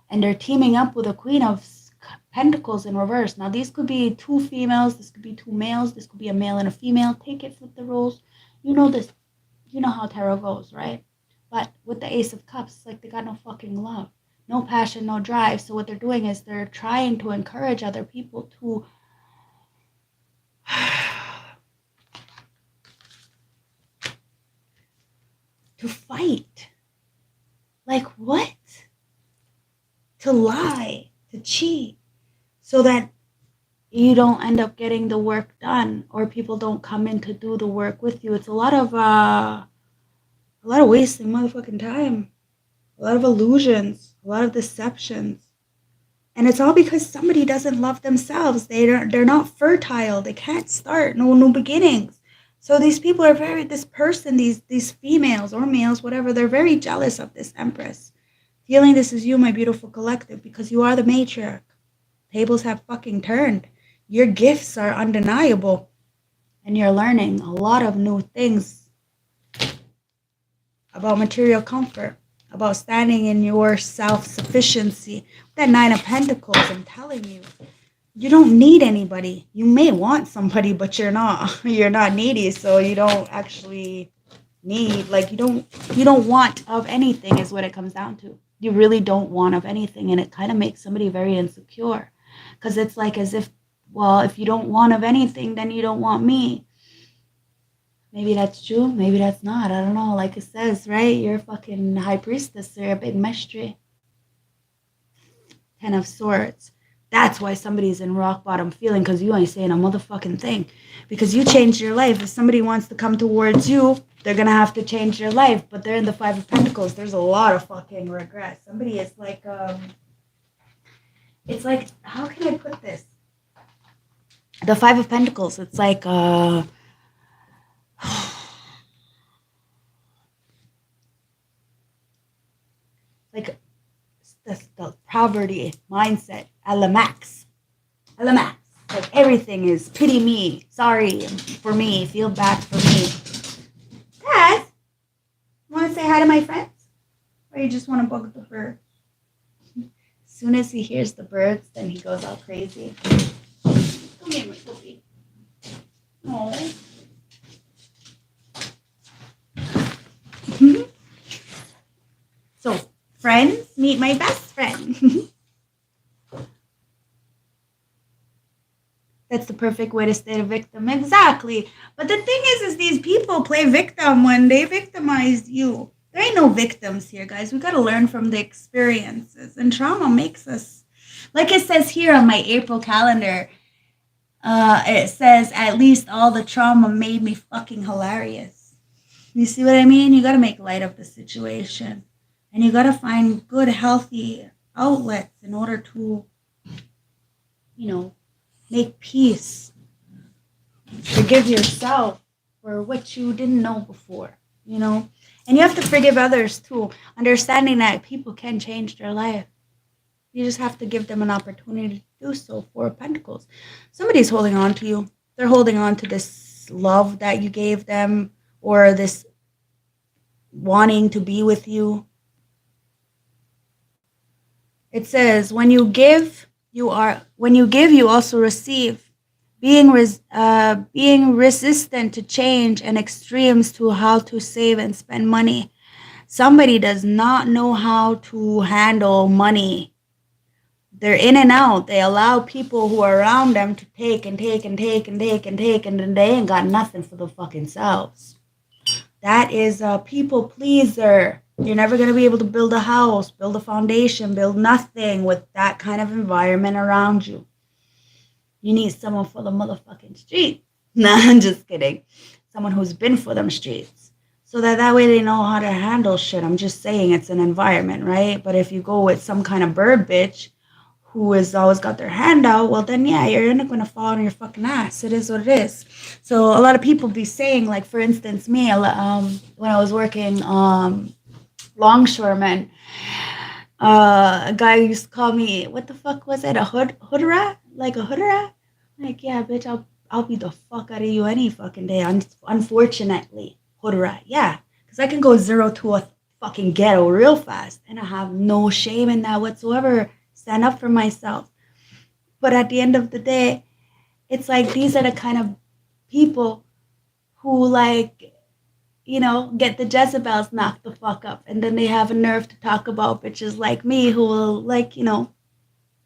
And they're teaming up with a Queen of Pentacles in reverse. Now, these could be 2 females. This could be 2 males. This could be a male and a female. Take it, flip the roles. You know this. You know how tarot goes, right? But with the Ace of Cups, like they got no fucking love. No passion, no drive. So what they're doing is they're trying to encourage other people to fight. Like what? To lie, to cheat, so that you don't end up getting the work done, or people don't come in to do the work with you. It's a lot of wasting motherfucking time, a lot of illusions, a lot of deceptions, and it's all because somebody doesn't love themselves. They're not fertile. They can't start no new beginnings. So these people are these females or males, whatever, they're very jealous of this Empress. Feeling this is you, my beautiful collective, because you are the matriarch. Tables have fucking turned. Your gifts are undeniable. And you're learning a lot of new things about material comfort, about standing in your self-sufficiency. That Nine of Pentacles, I'm telling you, you don't need anybody. You may want somebody, but you're not. You're not needy, so you don't actually need, like, you don't want of anything is what it comes down to. You really don't want of anything, and it kind of makes somebody very insecure, because it's like as if, well, if you don't want of anything, then you don't want me. Maybe that's true, maybe that's not, I don't know. Like it says, right, you're a fucking high priestess, you're a big mystery. 10 of Swords. That's why somebody's in rock bottom feeling, because you ain't saying a motherfucking thing. Because you changed your life. If somebody wants to come towards you, they're going to have to change their life. But they're in the Five of Pentacles. There's a lot of fucking regret. Somebody is like, it's like, how can I put this? The Five of Pentacles, it's like, like the poverty mindset, Alamax. Like everything is pity me, sorry for me, feel bad for me. Dad, want to say hi to my friends? Or you just want to bug the bird? As soon as he hears the birds, then he goes all crazy. Come here, my puppy. Oh. So, friends, meet my best friend. That's the perfect way to stay a victim. Exactly. But the thing is these people play victim when they victimize you. There ain't no victims here, guys. We got to learn from the experiences. And trauma makes us, like it says here on my April calendar, it says, at least all the trauma made me fucking hilarious. You see what I mean? You got to make light of the situation. And you got to find good, healthy outlets in order to, make peace. Forgive yourself for what you didn't know before, And you have to forgive others too, understanding that people can change their life. You just have to give them an opportunity to do so. Four of Pentacles. Somebody's holding on to you. They're holding on to this love that you gave them, or this wanting to be with you. It says, when you give, you also receive. Being resistant to change and extremes to how to save and spend money. Somebody does not know how to handle money. They're in and out. They allow people who are around them to take and take and take and take and take, and then they ain't got nothing for the fucking selves. That is a people pleaser. You're never going to be able to build a house, build a foundation, build nothing with that kind of environment around you. You need someone for the motherfucking streets. Nah, I'm just kidding. Someone who's been for them streets. So that way they know how to handle shit. I'm just saying it's an environment, right? But if you go with some kind of bird bitch who has always got their hand out, well then yeah, you're not going to fall on your fucking ass. It is what it is. So a lot of people be saying, like for instance, me, when I was working longshoreman, a guy used to call me, what the fuck was it, a hood rat? Like a hood rat? Like, yeah, bitch, I'll beat the fuck out of you any fucking day. Unfortunately, hood rat, yeah, because I can go 0 to a fucking ghetto real fast, and I have no shame in that whatsoever. Stand up for myself. But at the end of the day, it's like these are the kind of people who, like, get the Jezebels knocked the fuck up. And then they have a nerve to talk about bitches like me who will, like,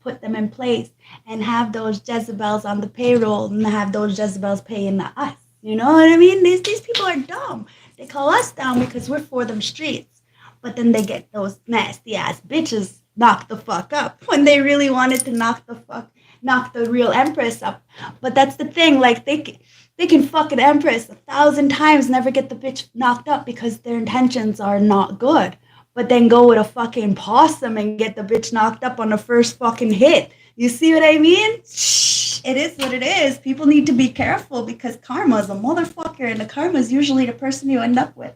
put them in place and have those Jezebels on the payroll and have those Jezebels paying us. You know what I mean? These people are dumb. They call us down because we're for them streets. But then they get those nasty ass bitches knocked the fuck up when they really wanted to knock the real Empress up. But that's the thing, like they can fuck an Empress 1,000 times, never get the bitch knocked up because their intentions are not good. But then go with a fucking possum and get the bitch knocked up on the first fucking hit. You see what I mean? Shh, it is what it is. People need to be careful because karma is a motherfucker, and the karma is usually the person you end up with.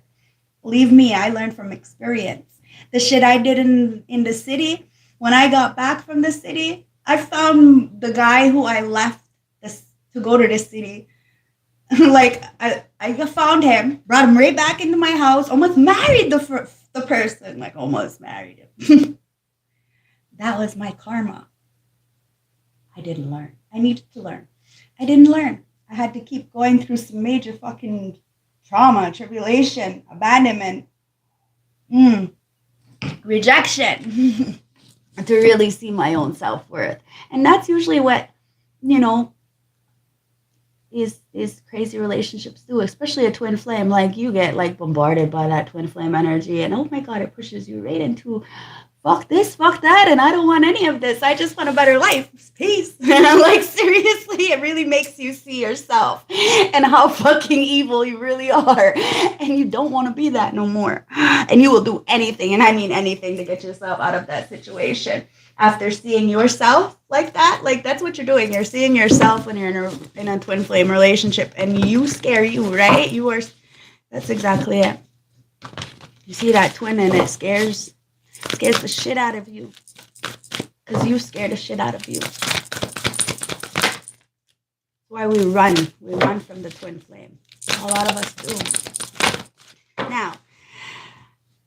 Believe me, I learned from experience. The shit I did in the city, when I got back from the city, I found the guy who I left to go to this city. Like, I found him, brought him right back into my house, almost married the the person, like almost married him. That was my karma. I didn't learn. I needed to learn. I didn't learn. I had to keep going through some major fucking trauma, tribulation, abandonment, rejection to really see my own self-worth. And that's usually what, you know, these crazy relationships do, especially a twin flame. Like, you get like bombarded by that twin flame energy, and oh my god, it pushes you right into fuck this, fuck that, and I don't want any of this. I just want a better life. Peace. Like, seriously, it really makes you see yourself and how fucking evil you really are. And you don't want to be that no more. And you will do anything, and I mean anything, to get yourself out of that situation. After seeing yourself like that, like, that's what you're doing. You're seeing yourself when you're in a twin flame relationship, and you scare you, right? You are, that's exactly it. You see that twin, and it scares the shit out of you, because you scare the shit out of you. That's why we run from the twin flame. A lot of us do. Now,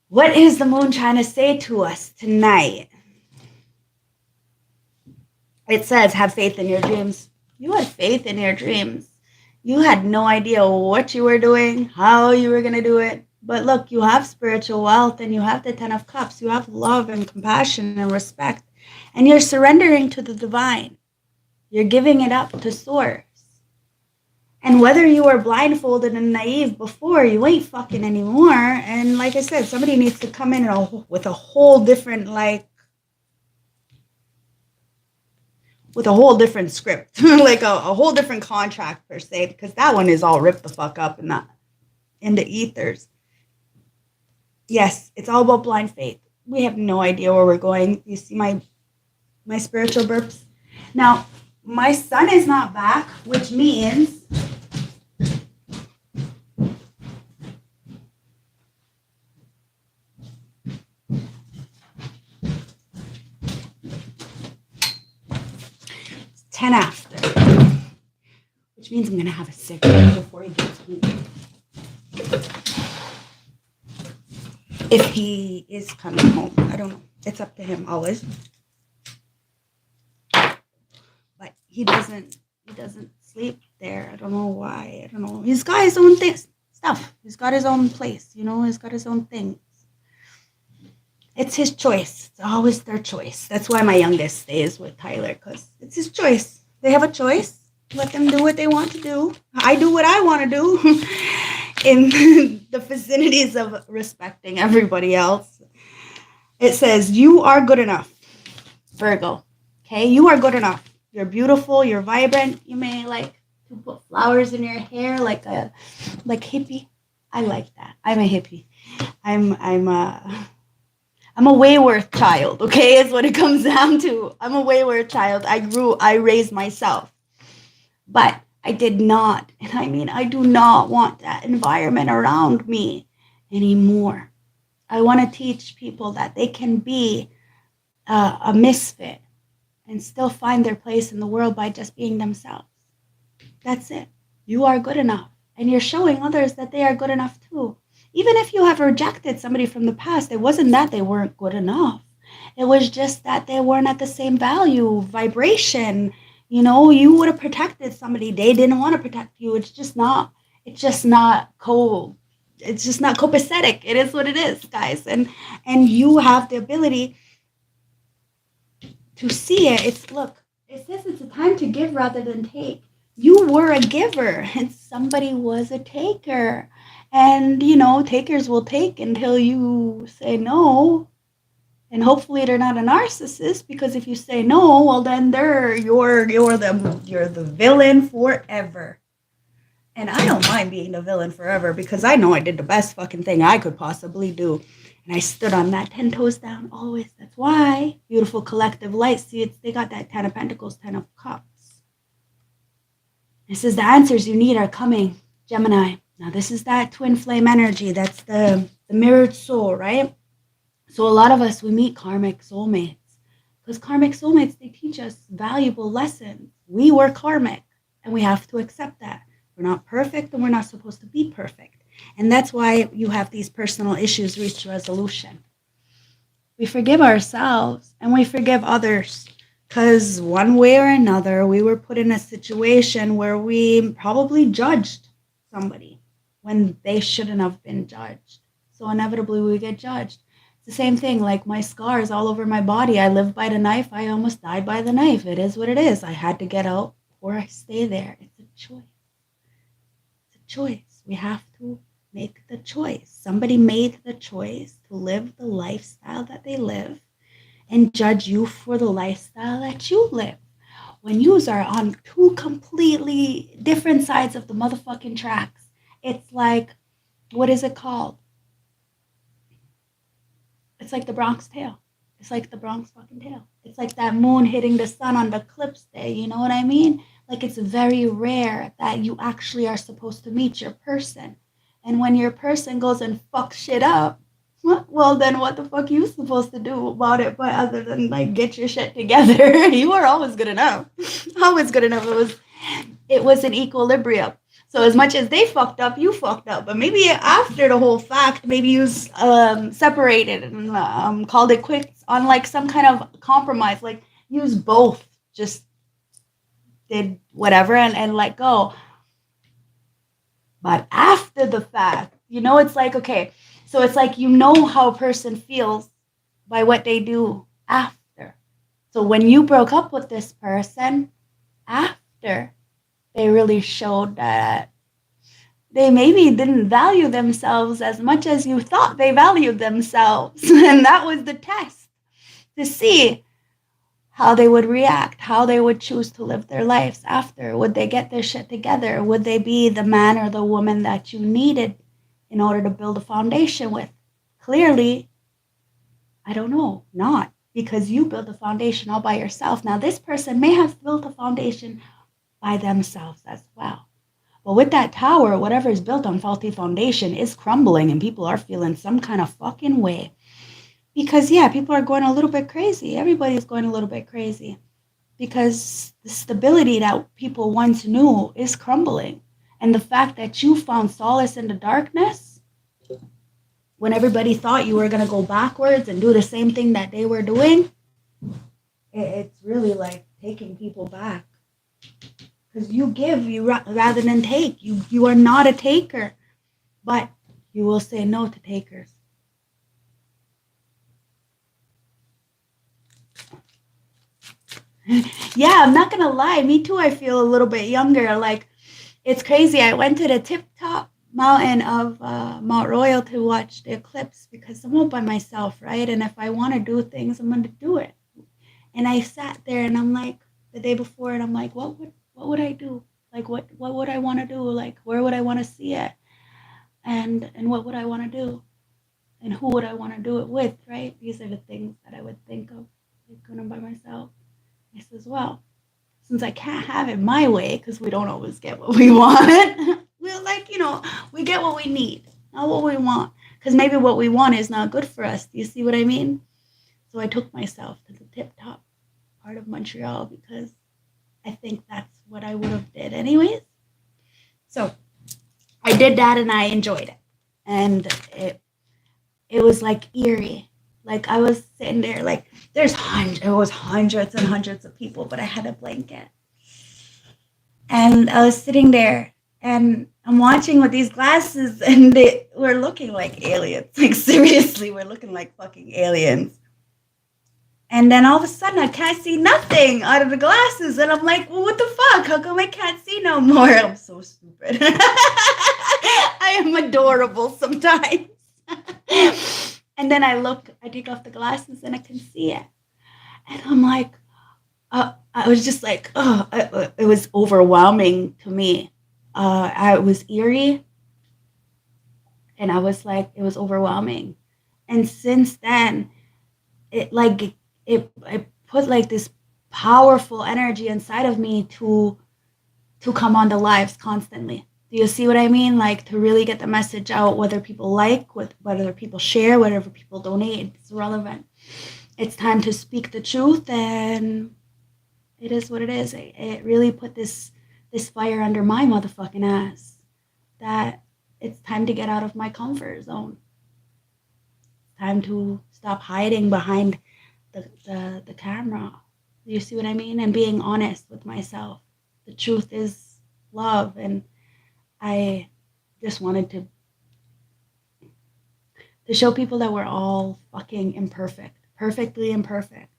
what is the moon trying to say to us tonight? It says, have faith in your dreams. You had faith in your dreams. You had no idea what you were doing, how you were going to do it. But look, you have spiritual wealth, and you have the 10 of Cups. You have love and compassion and respect. And you're surrendering to the divine. You're giving it up to source. And whether you were blindfolded and naive before, you ain't fucking anymore. And like I said, somebody needs to come in with a whole different, like, with a whole different script, like a whole different contract per se, because that one is all ripped the fuck up in the ethers. Yes, it's all about blind faith. We have no idea where we're going. You see my spiritual burps? Now, my sun is not back, which means it's 10 after, which means I'm going to have a cigarette before he gets home. If he is coming home, I don't know. It's up to him always. But he doesn't sleep there. I don't know why. I don't know. He's got his own stuff. He's got his own place. He's got his own things. It's his choice. It's always their choice. That's why my youngest stays with Tyler, because it's his choice. They have a choice. Let them do what they want to do. I do what I want to do. In the vicinities of respecting everybody else. It says, you are good enough, Virgo. Okay, you are good enough. You're beautiful, you're vibrant. You may like to put flowers in your hair like hippie. I like that. I'm a hippie. I'm a wayward child, okay, is what it comes down to. I'm a wayward child. I raised myself. But I did not, and I mean, I do not want that environment around me anymore. I want to teach people that they can be a misfit and still find their place in the world by just being themselves. That's it. You are good enough, and you're showing others that they are good enough too. Even if you have rejected somebody from the past, it wasn't that they weren't good enough. It was just that they weren't at the same value, vibration. You would have protected somebody. They didn't want to protect you. It's just not copacetic. It is what it is, guys. And you have the ability to see it. It says it's a time to give rather than take. You were a giver and somebody was a taker. And, takers will take until you say no. And hopefully they're not a narcissist, because if you say no, well then you're the villain forever. And I don't mind being the villain forever, because I know I did the best fucking thing I could possibly do. And I stood on that 10 toes down always. That's why beautiful collective light. See, they got that 10 of Pentacles, 10 of Cups. It says the answers you need are coming, Gemini. Now this is that twin flame energy. That's the mirrored soul, right? So a lot of us, we meet karmic soulmates, because karmic soulmates, they teach us valuable lessons. We were karmic, and we have to accept that. We're not perfect, and we're not supposed to be perfect. And that's why you have these personal issues reach resolution. We forgive ourselves and we forgive others because one way or another, we were put in a situation where we probably judged somebody when they shouldn't have been judged. So inevitably we get judged. It's the same thing, like my scars all over my body. I lived by the knife. I almost died by the knife. It is what it is. I had to get out or I stay there. It's a choice. It's a choice. We have to make the choice. Somebody made the choice to live the lifestyle that they live and judge you for the lifestyle that you live. When you are on two completely different sides of the motherfucking tracks, it's like, what is it called? It's like the Bronx Tale. It's like the Bronx fucking Tale. It's like that moon hitting the sun on the eclipse day. You know what I mean? Like it's very rare that you actually are supposed to meet your person. And when your person goes and fucks shit up, well, then what the fuck are you supposed to do about it? But other than like get your shit together, you were always good enough. Always good enough. It was an equilibrium. So as much as they fucked up, you fucked up. But maybe after the whole fact, maybe you separated and called it quits on like some kind of compromise. Like use both, just did whatever and let go. But after the fact, it's like, okay, so it's like you know how a person feels by what they do after. So when you broke up with this person, after, they really showed that they maybe didn't value themselves as much as you thought they valued themselves. And that was the test to see how they would react, how they would choose to live their lives after. Would they get their shit together? Would they be the man or the woman that you needed in order to build a foundation with? Clearly, I don't know, not, because you built a foundation all by yourself. Now, this person may have built a foundation by themselves as well. But with that tower, whatever is built on faulty foundation is crumbling and people are feeling some kind of fucking way. Because, yeah, people are going a little bit crazy. Everybody's going a little bit crazy. Because the stability that people once knew is crumbling. And the fact that you found solace in the darkness, when everybody thought you were going to go backwards and do the same thing that they were doing, it's really like taking people back. Because you give rather than take. You are not a taker. But you will say no to takers. Yeah, I'm not gonna lie. Me too. I feel a little bit younger. Like, it's crazy. I went to the tip-top mountain of Mount Royal to watch the eclipse because I'm all by myself, right? And if I want to do things, I'm gonna do it. And I sat there and I'm like, the day before, and I'm like, what would I do? Like, what would I want to do? Like, where would I want to see it? And what would I want to do? And who would I want to do it with, right? These are the things that I would think of, like when I'm by myself. I said, well, since I can't have it my way, because we don't always get what we want, we're like, we get what we need, not what we want. Because maybe what we want is not good for us. Do you see what I mean? So I took myself to the tip-top part of Montreal because I think that's what I would have did anyways. So I did that and I enjoyed it. And it was like eerie. Like I was sitting there, like it was hundreds and hundreds of people, but I had a blanket. And I was sitting there and I'm watching with these glasses and we're looking like aliens. Like seriously, we're looking like fucking aliens. And then all of a sudden I can't see nothing out of the glasses. And I'm like, well, what the fuck? How come I can't see no more? I'm so stupid. I am adorable sometimes. And then I take off the glasses and I can see it. And I'm like, I was just like, it was overwhelming to me. I was eerie. And I was like, it was overwhelming. And since then, it put like this powerful energy inside of me to come on the lives constantly. Do you see what I mean? Like to really get the message out, whether people whether people share, whatever people donate, it's irrelevant. It's time to speak the truth, and it is what it is. It really put this fire under my motherfucking ass that it's time to get out of my comfort zone. It's time to stop hiding behind the camera. You see what I mean? And being honest with myself. The truth is love. And I just wanted to show people that we're all fucking imperfect, perfectly imperfect.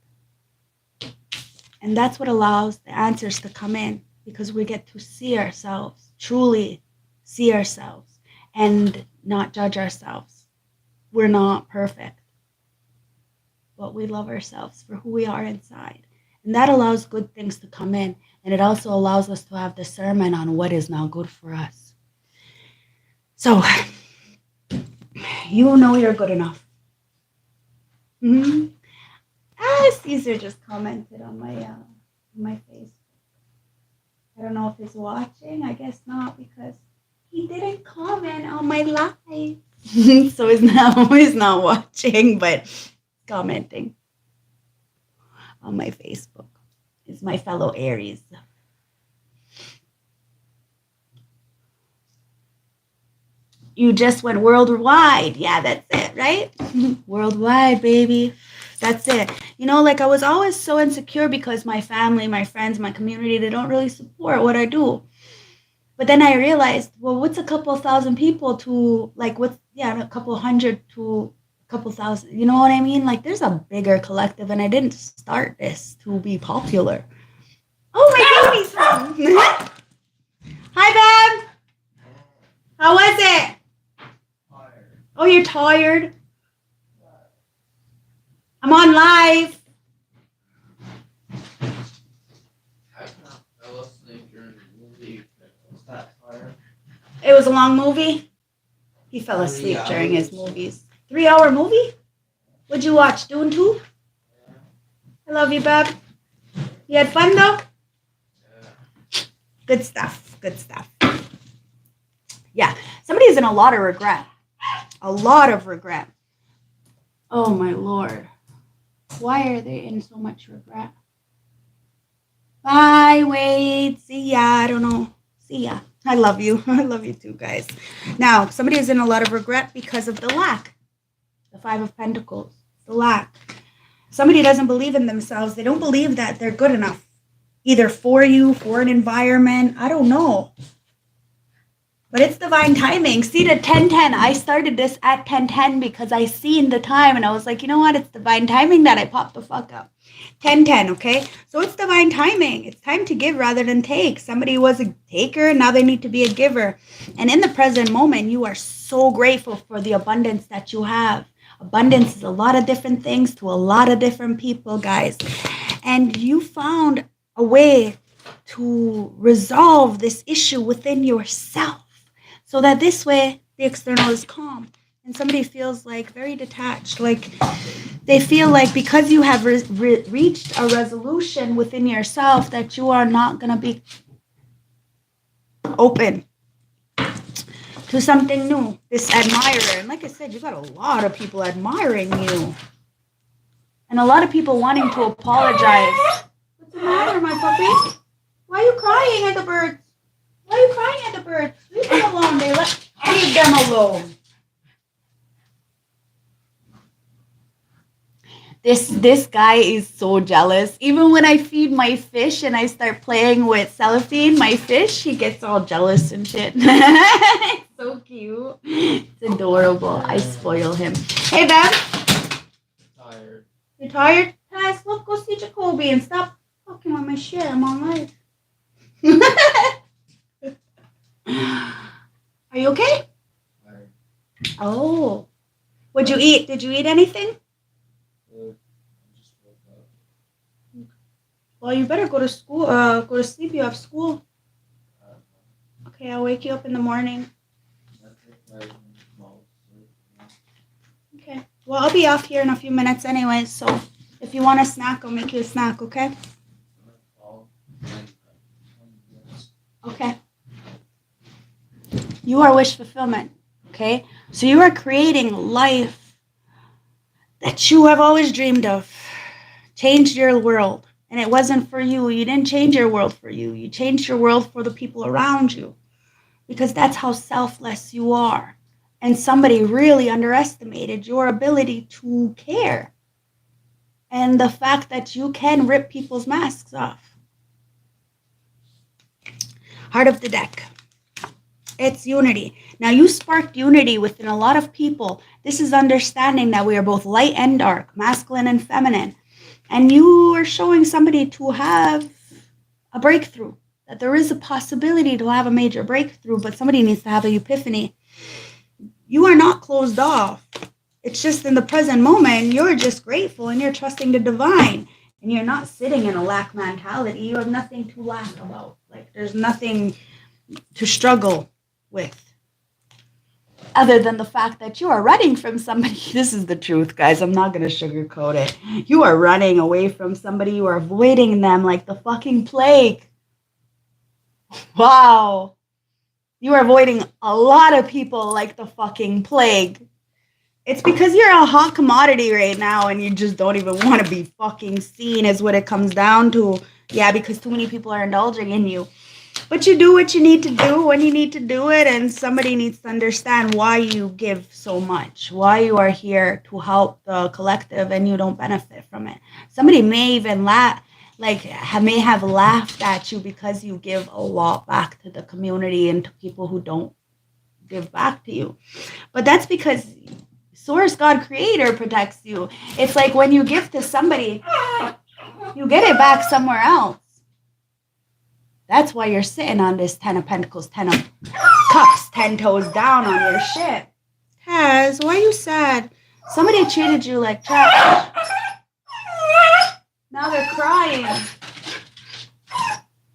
And that's what allows the answers to come in, because we get to see ourselves, truly see ourselves, and not judge ourselves. We're not perfect, but we love ourselves for who we are inside. And that allows good things to come in. And it also allows us to have discernment on what is now good for us. So, you know you're good enough. Mm-hmm. Caesar just commented on my Facebook. I don't know if he's watching. I guess not, because he didn't comment on my live. So he's not watching, but commenting on my Facebook. It's my fellow Aries. You just went worldwide. Yeah, that's it, right? Worldwide, baby. That's it. Like I was always so insecure because my family, my friends, my community, they don't really support what I do. But then I realized, well, what's a couple thousand people to a couple hundred to a couple thousand, you know what I mean? Like there's a bigger collective, and I didn't start this to be popular. Oh, my baby's home. Hi, babe. How was it? Tired. Oh, you're tired? I'm on live. I fell asleep during the movie. Was that tired? It was a long movie? He fell asleep during his movies. 3-hour movie? What'd you watch? Dune 2? Yeah. I love you, babe. You had fun, though? Yeah. Good stuff. Good stuff. Yeah. Somebody's in a lot of regret. A lot of regret. Oh, my Lord. Why are they in so much regret? Bye, Wade. See ya. I don't know. See ya. I love you. I love you too, guys. Now, somebody is in a lot of regret because of the lack. The 5 of Pentacles. The lack. Somebody doesn't believe in themselves. They don't believe that they're good enough. Either for you, for an environment. I don't know. But it's divine timing. See the 10:10. I started this at 10:10 because I seen the time and I was like, you know what? It's divine timing that I popped the fuck up. 10:10, okay? So it's divine timing. It's time to give rather than take. Somebody was a taker, now they need to be a giver. And in the present moment, you are so grateful for the abundance that you have. Abundance is a lot of different things to a lot of different people, guys. And you found a way to resolve this issue within yourself, so that this way the external is calm and somebody feels like very detached. Like they feel like because you have reached a resolution within yourself that you are not going to be open to something new. This admirer. And like I said, you got a lot of people admiring you. And a lot of people wanting to apologize. What's the matter, my puppy? Why are you crying at the birds? Why are you crying at the birds? Leave them alone. Leave them alone. This guy is so jealous. Even when I feed my fish and I start playing with cellophane, my fish, he gets all jealous and shit. It's so cute. It's adorable. I spoil him. Hey, babe. Tired. You tired? Guys, look, go see Jacoby and stop fucking with my shit. I'm on live. Are you okay? Tired. Oh. What'd you eat? Did you eat anything? I just woke up. Well, you better go to school. Go to sleep. You have school. Okay, I'll wake you up in the morning. Okay. Well, I'll be off here in a few minutes anyway, so if you want a snack, I'll make you a snack, okay? Okay. You are wish fulfillment, okay? So you are creating life that you have always dreamed of. Changed your world. And it wasn't for you. You didn't change your world for you. You changed your world for the people around you. because that's how selfless you are. And somebody really underestimated your ability to care and the fact that you can rip people's masks off. Heart of the deck. It's unity. Now, you sparked unity within a lot of people. This is understanding that we are both light and dark, masculine and feminine. And you are showing somebody to have a breakthrough, that there is a possibility to have a major breakthrough, but somebody needs to have an epiphany. You are not closed off. It's just in the present moment, you're just grateful and you're trusting the divine. And you're not sitting in a lack mentality. You have nothing to lack about. Like, there's nothing to struggle with. Other than the fact that you are running from somebody. This is the truth, guys. I'm not going to sugarcoat it. You are running away from somebody. You are avoiding them like the fucking plague. Wow. You are avoiding a lot of people like the fucking plague. It's because you're a hot commodity right now and you just don't even want to be fucking seen is what it comes down to. Yeah, because too many people are indulging in you. But you do what you need to do when you need to do it, and somebody needs to understand why you give so much, why you are here to help the collective and you don't benefit from it. Somebody may even may have laughed at you because you give a lot back to the community and to people who don't give back to you. But that's because Source, God, Creator protects you. It's like when you give to somebody, you get it back somewhere else. That's why you're sitting on this 10 of Pentacles, 10 of Cups, 10 toes down on your shit. Taz, why are you sad? Somebody treated you like trash. Now they're crying.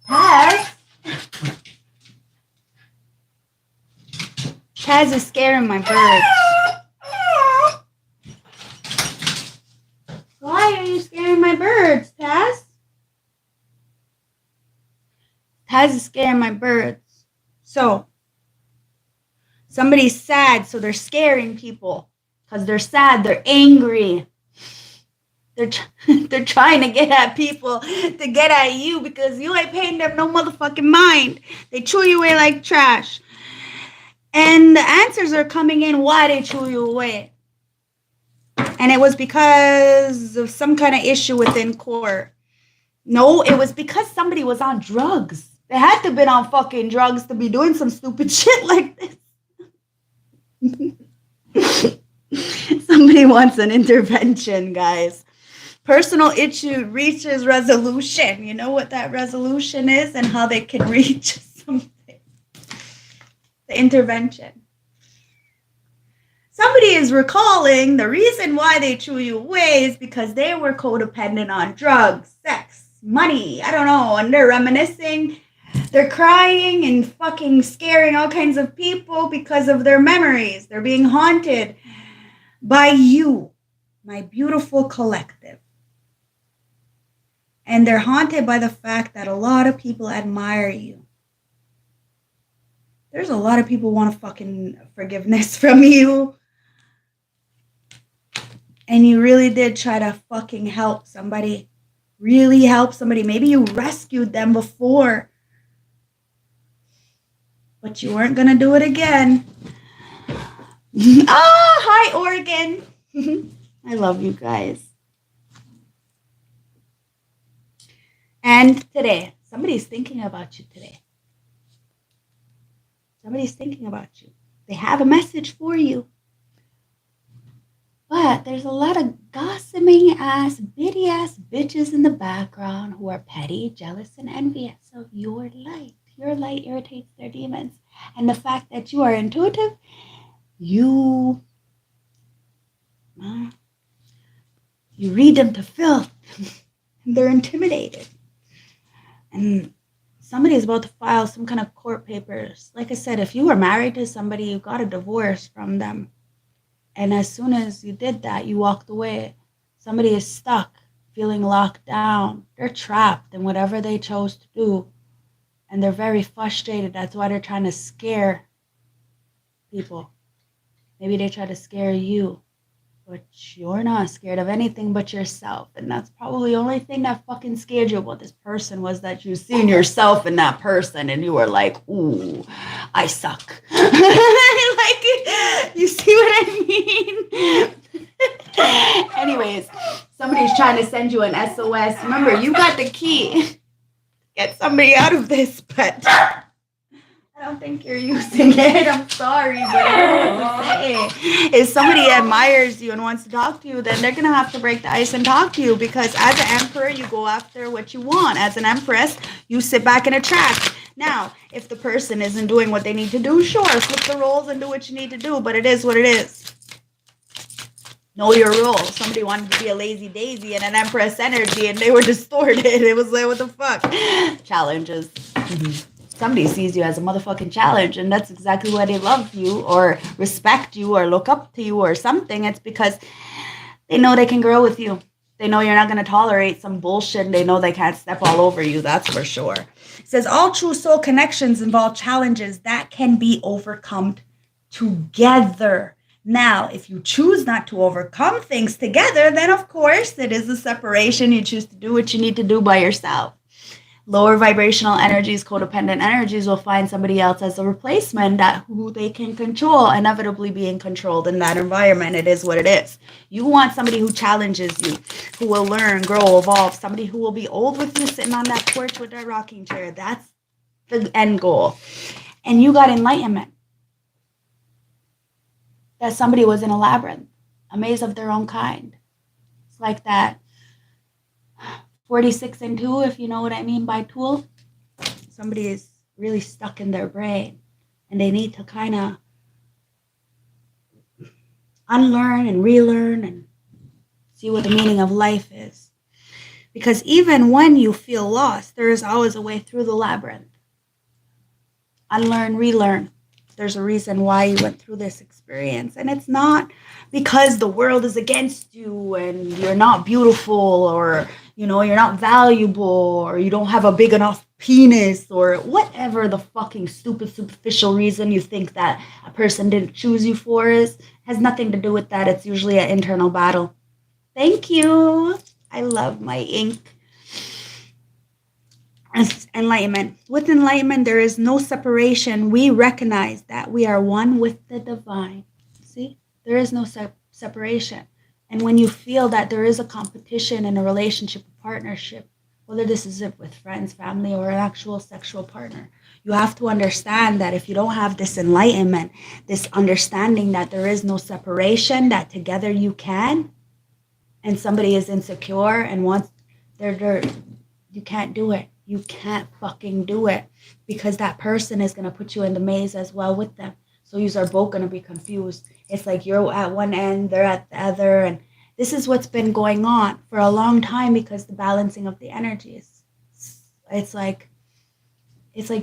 Taz? Taz is scaring my birds. Why are you scaring my birds, Taz? Taz is scaring my birds. So, somebody's sad, so they're scaring people. Because they're sad, they're angry. They're trying to get at people, to get at you, because you ain't paying them no motherfucking mind. They chew you away like trash. And the answers are coming in why they chew you away. And it was because of some kind of issue within court. No, it was because somebody was on drugs. They had to have been on fucking drugs to be doing some stupid shit like this. Somebody wants an intervention, guys. Personal issue reaches resolution. You know what that resolution is and how they can reach something. The intervention. Somebody is recalling the reason why they threw you away is because they were codependent on drugs, sex, money, I don't know, and they're reminiscing. They're crying and fucking scaring all kinds of people because of their memories. They're being haunted by you, my beautiful collective. And they're haunted by the fact that a lot of people admire you. There's a lot of people want fucking forgiveness from you. And you really did try to fucking help somebody. Really help somebody. Maybe you rescued them before. But you weren't going to do it again. Hi, Oregon. I love you guys. And today, somebody's thinking about you today. Somebody's thinking about you. They have a message for you. But there's a lot of gossiping ass, bitty ass bitches in the background who are petty, jealous, and envious of your light. Your light irritates their demons. And the fact that you are intuitive, you read them to filth. They're intimidated. And somebody is about to file some kind of court papers. Like I said, if you were married to somebody, you got a divorce from them. And as soon as you did that, you walked away. Somebody is stuck, feeling locked down. They're trapped in whatever they chose to do. And they're very frustrated. That's why they're trying to scare people. Maybe they try to scare you. But you're not scared of anything but yourself. And that's probably the only thing that fucking scared you about this person was that you seen yourself in that person. And you were like, ooh, I suck. Like, you see what I mean? Anyways, somebody's trying to send you an SOS. Remember, you got the key. Get somebody out of this, but I don't think you're using it. I'm sorry, but I don't know what to say. If somebody admires you and wants to talk to you, then they're going to have to break the ice and talk to you, because as an emperor, you go after what you want. As an empress, you sit back and attract. Now, if the person isn't doing what they need to do, sure, flip the roles and do what you need to do, but it is what it is. Know your role. Somebody wanted to be a lazy daisy and an empress energy, and they were distorted. It was like, what the fuck? Challenges. Somebody sees you as a motherfucking challenge, and that's exactly why they love you or respect you or look up to you or something. It's because they know they can grow with you. They know you're not going to tolerate some bullshit, and they know they can't step all over you. That's for sure. It says all true soul connections involve challenges that can be overcome together. Now, if you choose not to overcome things together, then of course it is a separation. You choose to do what you need to do by yourself. Lower vibrational energies, codependent energies will find somebody else as a replacement that who they can control, inevitably being controlled in that environment. It is what it is. You want somebody who challenges you, who will learn, grow, evolve, somebody who will be old with you sitting on that porch with that rocking chair. That's the end goal. And you got enlightenment. That somebody was in a labyrinth, a maze of their own kind. It's like that 46 and 2, if you know what I mean by tool. Somebody is really stuck in their brain, and they need to kind of unlearn and relearn and see what the meaning of life is. Because even when you feel lost, there is always a way through the labyrinth. Unlearn, relearn. There's a reason why you went through this experience. And it's not because the world is against you and you're not beautiful, or, you know, you're not valuable, or you don't have a big enough penis, or whatever the fucking stupid, superficial reason you think that a person didn't choose you for is. Has nothing to do with that. It's usually an internal battle. Thank you. I love my ink. Enlightenment. With enlightenment, there is no separation. We recognize that we are one with the divine. See, there is no separation. And when you feel that there is a competition in a relationship, a partnership, whether this is with friends, family, or an actual sexual partner, you have to understand that if you don't have this enlightenment, this understanding that there is no separation, that together you can, and somebody is insecure and wants, you can't do it. You can't fucking do it, because that person is going to put you in the maze as well with them. So you are both going to be confused. It's like you're at one end, they're at the other. And this is what's been going on for a long time, because the balancing of the energies. It's like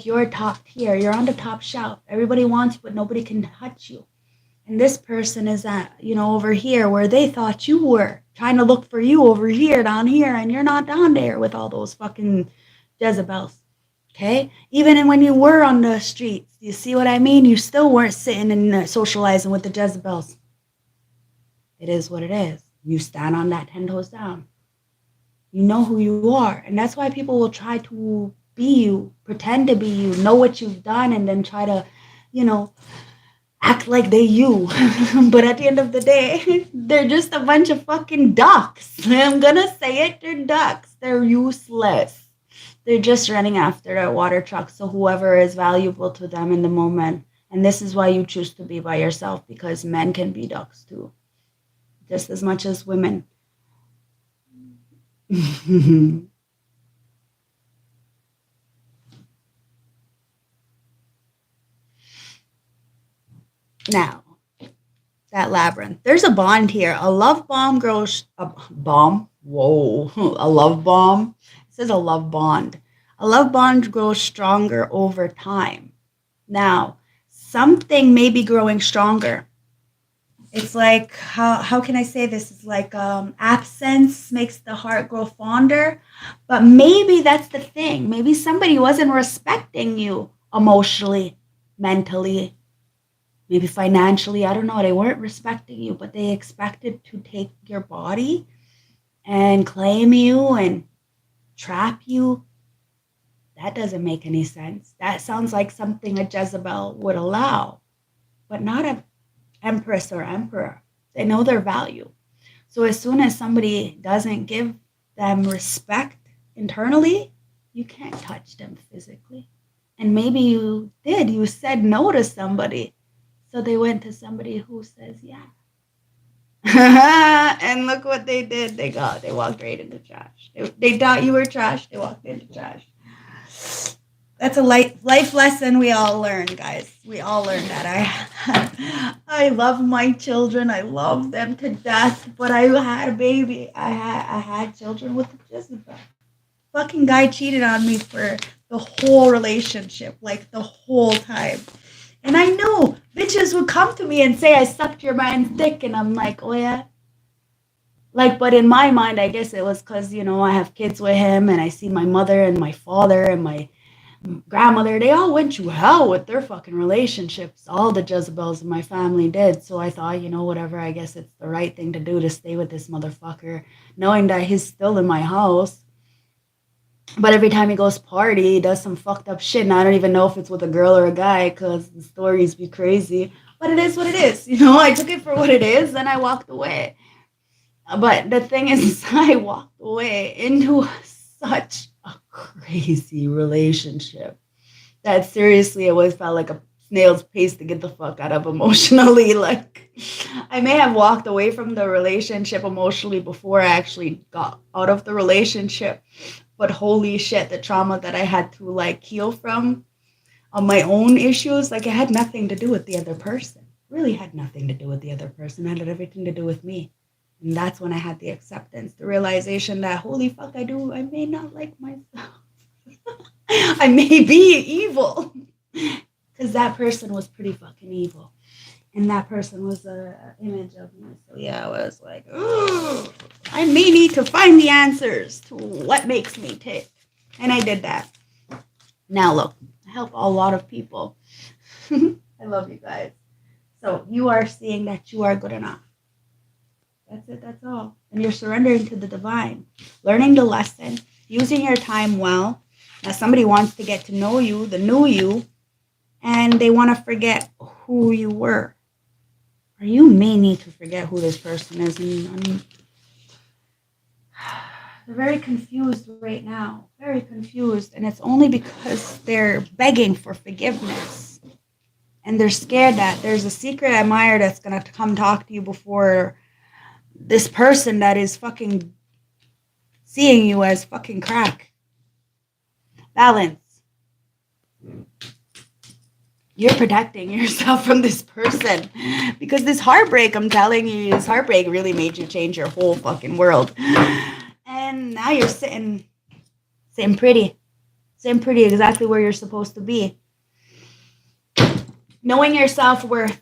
you're top tier. You're on the top shelf. Everybody wants you, but nobody can touch you. And this person is at, over here where they thought you were, trying to look for you over here, down here. And you're not down there with all those fucking Jezebels, okay? Even when you were on the streets, you see what I mean? You still weren't sitting and socializing with the Jezebels. It is what it is. You stand on that 10 toes down. You know who you are. And that's why people will try to be you, pretend to be you, know what you've done, and then try to, act like they you. But at the end of the day, they're just a bunch of fucking ducks. I'm gonna say it, they're ducks. They're useless. They're just running after their water truck. So whoever is valuable to them in the moment. And this is why you choose to be by yourself, because men can be ducks too, just as much as women. Now, that labyrinth. There's a bond here. A love bomb grows... A bomb? Whoa. A love bomb? This is a love bond. A love bond grows stronger over time. Now, something may be growing stronger. It's like, how can I say this? It's like absence makes the heart grow fonder. But maybe that's the thing. Maybe somebody wasn't respecting you emotionally, mentally, maybe financially. I don't know. They weren't respecting you, but they expected to take your body and claim you and trap you. That doesn't make any sense. That sounds like something a Jezebel would allow, but not an empress or emperor. They know their value. So as soon as somebody doesn't give them respect internally, you can't touch them physically. And maybe you did. You said no to somebody. So they went to somebody who says yeah. And look what they did. They walked right into trash. They thought you were trash. They walked into trash. That's a life lesson we all learn, guys. We all learn that. I love my children. I love them to death. But I had a baby. I had children with a Jezebel. Fucking guy cheated on me for the whole relationship, like the whole time. And I know bitches would come to me and say I sucked your man's dick, and I'm like, oh yeah. Like, but in my mind, I guess it was because, I have kids with him, and I see my mother and my father and my grandmother, they all went to hell with their fucking relationships. All the Jezebels in my family did. So I thought, whatever, I guess it's the right thing to do to stay with this motherfucker, knowing that he's still in my house. But every time he goes party, he does some fucked up shit. And I don't even know if it's with a girl or a guy because the stories be crazy. But it is what it is. I took it for what it is and I walked away. But the thing is, I walked away into such a crazy relationship that seriously it always felt like a snail's pace to get the fuck out of emotionally. Like, I may have walked away from the relationship emotionally before I actually got out of the relationship, but holy shit, the trauma that I had to heal from on my own issues, it had nothing to do with the other person. Really had nothing to do with the other person. It had everything to do with me. And that's when I had the acceptance, the realization that, holy fuck, I may not like myself. I may be evil. Because that person was pretty fucking evil. And that person was an image of me. So yeah, I was like, oh, I may need to find the answers to what makes me tick. And I did that. Now look, I help a lot of people. I love you guys. So you are seeing that you are good enough. That's it, that's all. And you're surrendering to the divine, learning the lesson, using your time well. Now somebody wants to get to know you, the new you, and they want to forget who you were. Or you may need to forget who this person is. And they're very confused right now, very confused. And it's only because they're begging for forgiveness. And they're scared that there's a secret admirer that's going to come talk to you before this person that is fucking seeing you as fucking crack. Balance. You're protecting yourself from this person. Because this heartbreak, I'm telling you, this heartbreak really made you change your whole fucking world. And now you're sitting pretty exactly where you're supposed to be. Knowing your self-worth.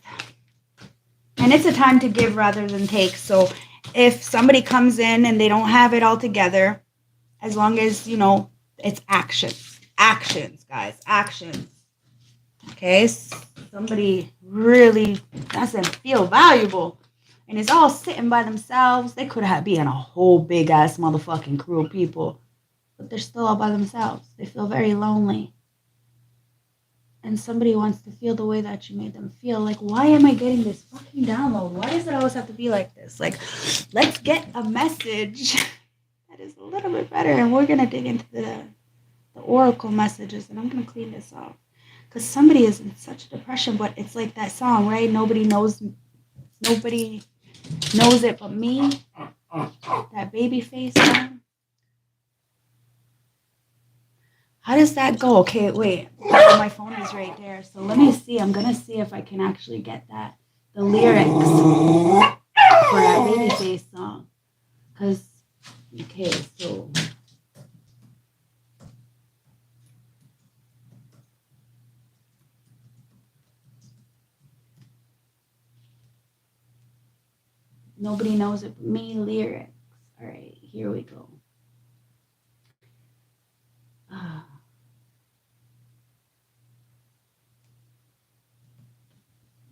And it's a time to give rather than take. So if somebody comes in and they don't have it all together, as long as, it's actions. Actions, guys. Actions. Okay? Somebody really doesn't feel valuable and is all sitting by themselves. They could have been a whole big-ass motherfucking crew of people, but they're still all by themselves. They feel very lonely. And somebody wants to feel the way that you made them feel. Like, why am I getting this fucking download? Why does it always have to be like this? Like, let's get a message that is a little bit better. And we're going to dig into the oracle messages. And I'm going to clean this off. Because somebody is in such a depression. But it's like that song, right? Nobody knows it but me. That baby face song. How does that go? Okay, wait. Oh, my phone is right there. So let me see. I'm going to see if I can actually get that. The lyrics for that Babyface song. Because, okay, so. Nobody knows it but me, lyrics. All right, here we go.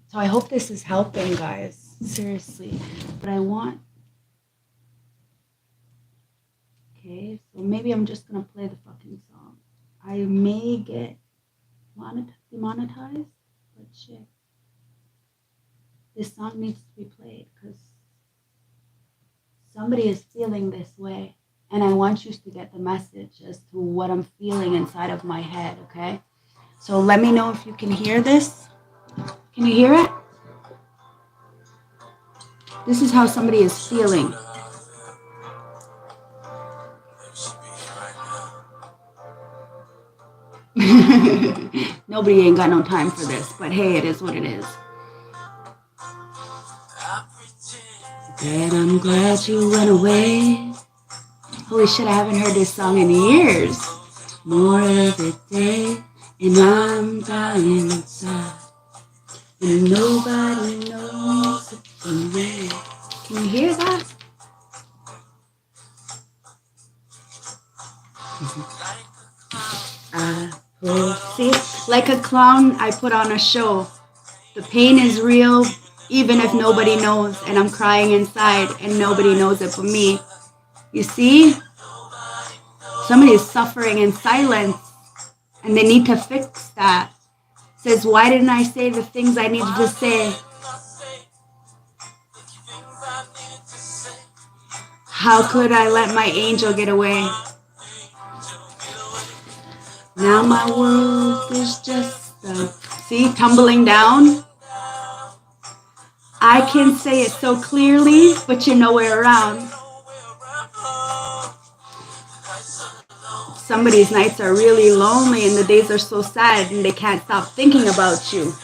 So I hope this is helping, guys. Seriously. But I want... Okay, so maybe I'm just going to play the fucking song. I I may get demonetized, but shit. This song needs to be played because somebody is feeling this way. And I want you to get the message as to what I'm feeling inside of my head, okay? So let me know if you can hear this. Can you hear it? This is how somebody is feeling. Nobody ain't got no time for this, but hey, it is what it is. Dad, I'm glad you went away. Holy shit, I haven't heard this song in years. More every day, and I'm dying inside. And nobody knows it's for me. Can you hear that? See, like a clown, I put on a show. The pain is real, even if nobody knows, and I'm crying inside, and nobody knows it but me. You see? Somebody is suffering in silence, and they need to fix that. It says, why didn't I say the things I needed to say? How could I let my angel get away? Now my world is just see, tumbling down. I can say it so clearly, but you're nowhere around. Somebody's nights are really lonely and the days are so sad and they can't stop thinking about you.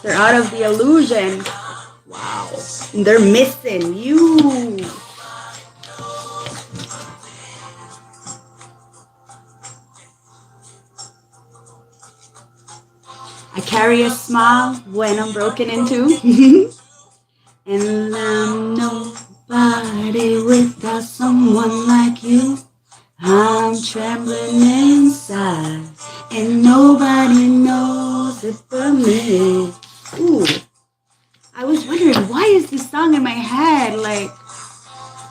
They're out of the illusion. Wow. And they're missing you. I carry a smile when I'm broken into. And I'm nobody without someone like you. I'm trembling inside, and nobody knows it but me. Ooh, I was wondering, why is this song in my head? Like,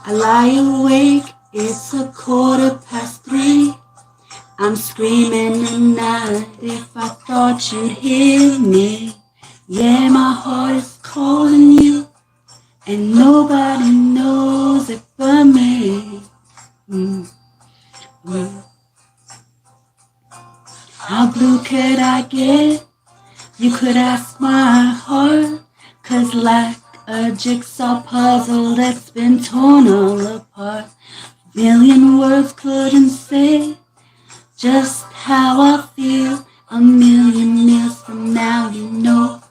I lie awake, it's 3:15. I'm screaming at night if I thought you'd hear me. Yeah, my heart is calling you, and nobody knows it but me. How blue could I get? You could ask my heart, 'cause like a jigsaw puzzle that's been torn all apart. Million words couldn't say just how I feel. A million years from now, you know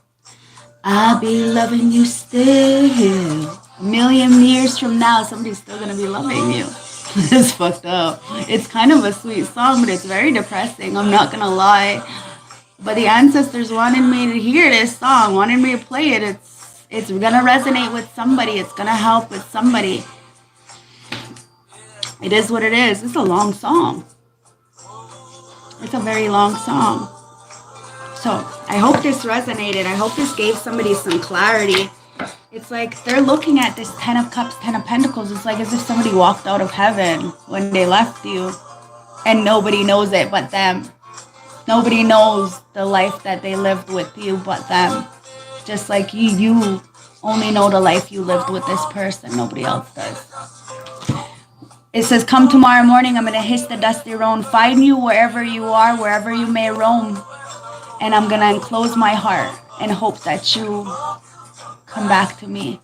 I'll be loving you still. A million years from now, somebody's still gonna be loving you. It's fucked up. It's kind of a sweet song, but it's very depressing. I'm not gonna lie. But the ancestors wanted me to hear this song, wanted me to play it. It's gonna resonate with somebody. It's gonna help with somebody. It is what it is. It's a long song. It's a very long song. So I hope this resonated. I hope this gave somebody some clarity. It's like they're looking at this 10 of Cups, 10 of Pentacles. It's like as if somebody walked out of heaven when they left you. And nobody knows it but them. Nobody knows the life that they lived with you but them. Just like you only know the life you lived with this person. Nobody else does. It says, come tomorrow morning, I'm going to hiss the dusty road. Find you wherever you are, wherever you may roam. And I'm going to enclose my heart and hope that you come back to me.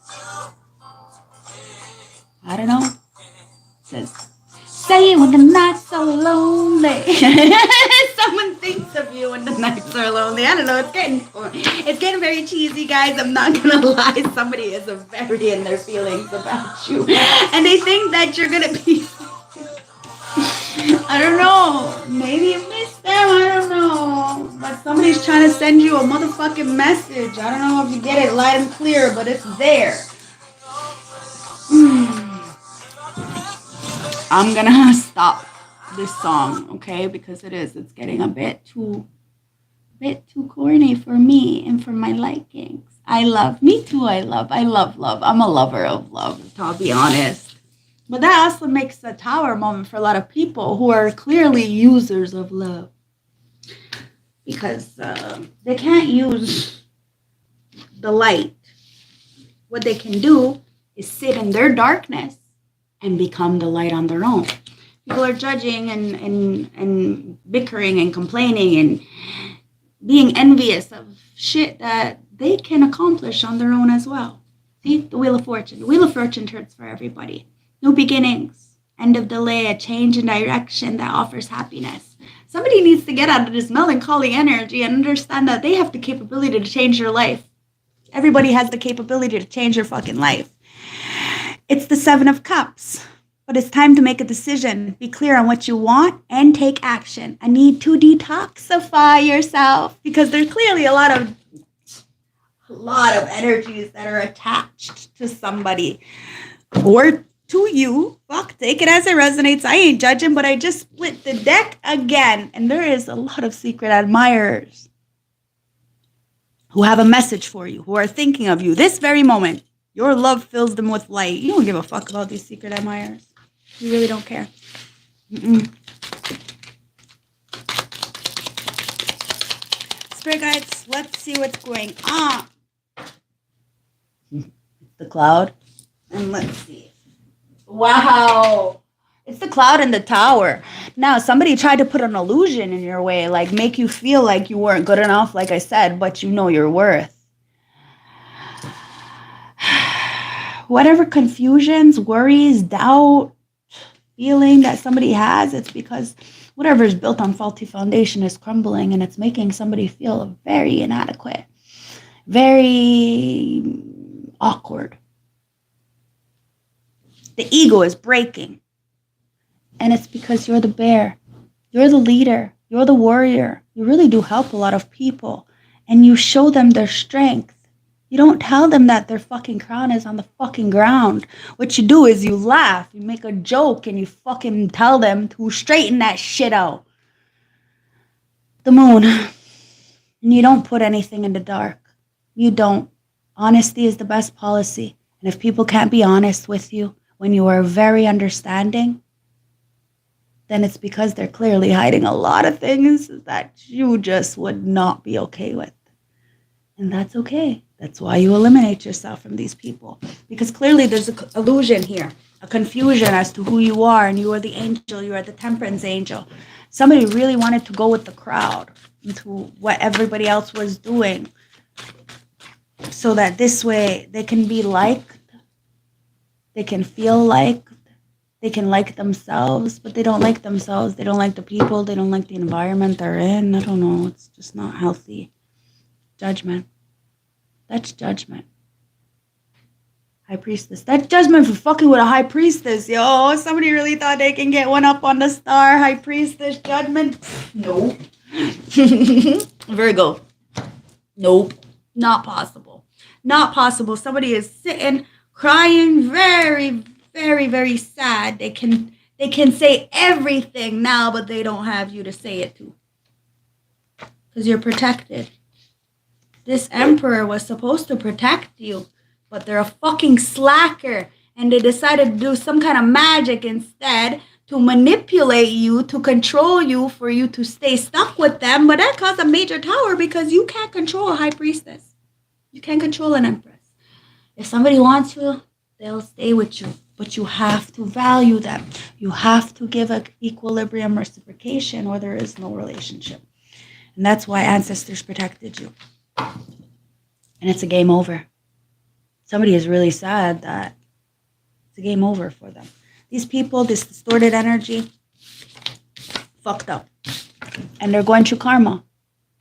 I don't know. It says, say it when the nights are lonely. Someone thinks of you when the nights are lonely. I don't know. It's getting very cheesy, guys. I'm not going to lie. Somebody is very in their feelings about you. And they think that you're going to be... I don't know. Maybe you missed them. I don't know. But somebody's trying to send you a motherfucking message. I don't know if you get it loud and clear, but it's there. I'm gonna stop this song, okay? Because it's getting a bit too corny for me and for my likings. I love love. I'm a lover of love, to be honest. But that also makes a tower moment for a lot of people who are clearly users of love because they can't use the light. What they can do is sit in their darkness and become the light on their own. People are judging and bickering and complaining and being envious of shit that they can accomplish on their own as well. See, the Wheel of Fortune. The Wheel of Fortune turns for everybody. New beginnings, end of delay, a change in direction that offers happiness. Somebody needs to get out of this melancholy energy and understand that they have the capability to change their life. Everybody has the capability to change their fucking life. It's the Seven of Cups. But it's time to make a decision. Be clear on what you want and take action. A need to detoxify yourself because there's clearly a lot of energies that are attached to somebody or to you. Fuck, take it as it resonates. I ain't judging, but I just split the deck again. And there is a lot of secret admirers who have a message for you, who are thinking of you this very moment. Your love fills them with light. You don't give a fuck about these secret admirers. You really don't care. Spirit guides, let's see what's going on. The cloud. And let's see. Wow. It's the cloud and the tower. Now, somebody tried to put an illusion in your way, like make you feel like you weren't good enough, like I said, but you know your worth. Whatever confusions, worries, doubt, feeling that somebody has, it's because whatever is built on faulty foundation is crumbling and it's making somebody feel very inadequate, very awkward. The ego is breaking. And it's because you're the bear. You're the leader. You're the warrior. You really do help a lot of people. And you show them their strength. You don't tell them that their fucking crown is on the fucking ground. What you do is you laugh, you make a joke, and you fucking tell them to straighten that shit out. The moon. And you don't put anything in the dark. You don't. Honesty is the best policy. And if people can't be honest with you when you are very understanding, then it's because they're clearly hiding a lot of things that you just would not be okay with. And that's okay. That's why you eliminate yourself from these people. Because clearly there's an illusion here, a confusion as to who you are, and you are the angel, you are the temperance angel. Somebody really wanted to go with the crowd into what everybody else was doing so that this way they can be liked, they can feel liked, they can like themselves, but they don't like themselves. They don't like the people. They don't like the environment they're in. I don't know. It's just not healthy. Judgment. That's judgment. High priestess. That's judgment for fucking with a high priestess, yo. Somebody really thought they can get one up on the star. High priestess judgment. Nope. Virgo. Nope. Not possible. Not possible. Somebody is sitting, crying, very, very, very sad. They can say everything now, but they don't have you to say it to. Because you're protected. This emperor was supposed to protect you, but they're a fucking slacker. And they decided to do some kind of magic instead to manipulate you, to control you, for you to stay stuck with them. But that caused a major tower because you can't control a high priestess. You can't control an empress. If somebody wants you, they'll stay with you. But you have to value them. You have to give an equilibrium reciprocation or there is no relationship. And that's why ancestors protected you. And it's a game over. Somebody is really sad that it's a game over for them. These people, this distorted energy, fucked up. And they're going through karma.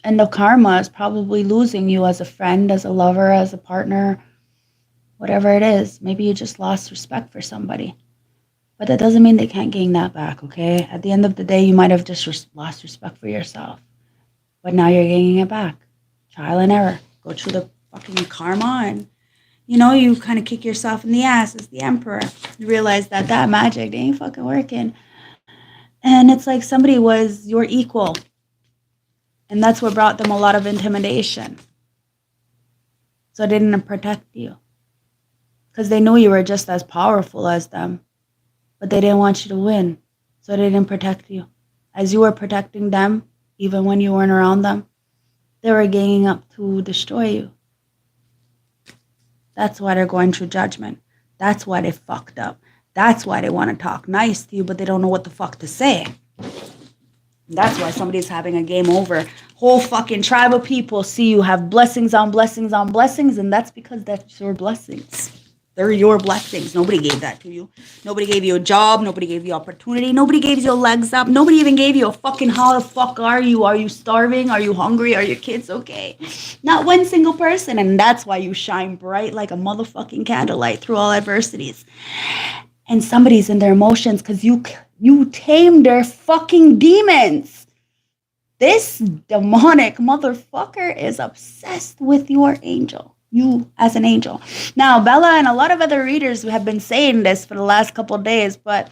And the karma is probably losing you as a friend, as a lover, as a partner, whatever it is. Maybe you just lost respect for somebody. But that doesn't mean they can't gain that back, okay? At the end of the day, you might have just lost respect for yourself. But now you're gaining it back. Trial and error. Go through the fucking karma and, you kind of kick yourself in the ass as the emperor. You realize that magic, they ain't fucking working. And it's like somebody was your equal. And that's what brought them a lot of intimidation. So they didn't protect you. Because they knew you were just as powerful as them. but they didn't want you to win. So they didn't protect you. As you were protecting them, even when you weren't around them, they were ganging up to destroy you. That's why they're going through judgment. That's why they fucked up. That's why they want to talk nice to you, but they don't know what the fuck to say. That's why somebody's having a game over. Whole fucking tribe of people see you have blessings on blessings on blessings, and that's because that's your blessings. They're your blessings. Nobody gave that to you. Nobody gave you a job. Nobody gave you opportunity. Nobody gave you legs up. Nobody even gave you a fucking how the fuck are you? Are you starving? Are you hungry? Are your kids okay? Not one single person. And that's why you shine bright like a motherfucking candlelight through all adversities. And somebody's in their emotions because you tamed their fucking demons. This demonic motherfucker is obsessed with your angel. You as an angel. Now, Bella and a lot of other readers have been saying this for the last couple of days, but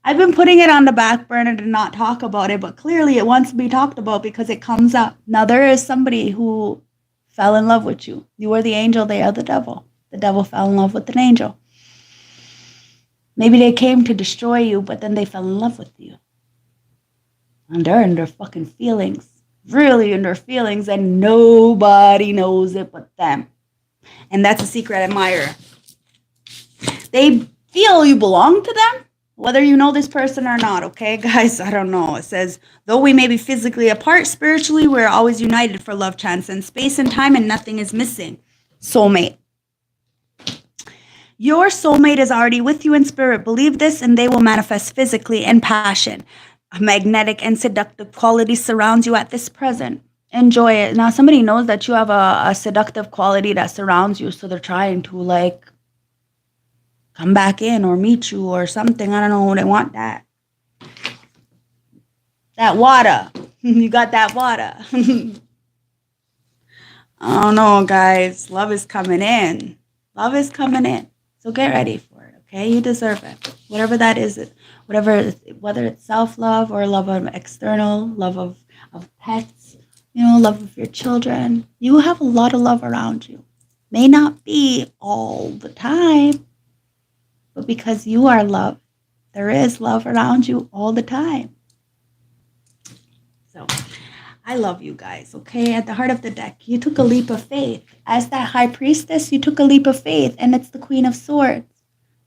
I've been putting it on the back burner to not talk about it, but clearly it wants to be talked about because it comes up. Now, there is somebody who fell in love with you. You are the angel, they are the devil. The devil fell in love with an angel. Maybe they came to destroy you, but then they fell in love with you. And they're in their fucking feelings. Really in their feelings, and nobody knows it but them. And that's a secret admirer. They feel you belong to them, whether you know this person or not, okay? Guys, I don't know. It says, though we may be physically apart, spiritually, we're always united for love transcends space and time, and nothing is missing. Soulmate. Your soulmate is already with you in spirit. Believe this, and they will manifest physically in passion. A magnetic and seductive quality surrounds you at this present. Enjoy it. Now, somebody knows that you have a seductive quality that surrounds you, so they're trying to, like, come back in or meet you or something. I don't know. They want that. That water. You got that water. I don't know, guys. Love is coming in. Love is coming in. So get ready for it, okay? You deserve it. Whatever that is, whether it's self-love or love of external, love of pets, love of your children. You have a lot of love around you. May not be all the time, but because you are love, there is love around you all the time. So I love you guys, okay? At the heart of the deck, you took a leap of faith. As that high priestess, you took a leap of faith, and it's the Queen of Swords.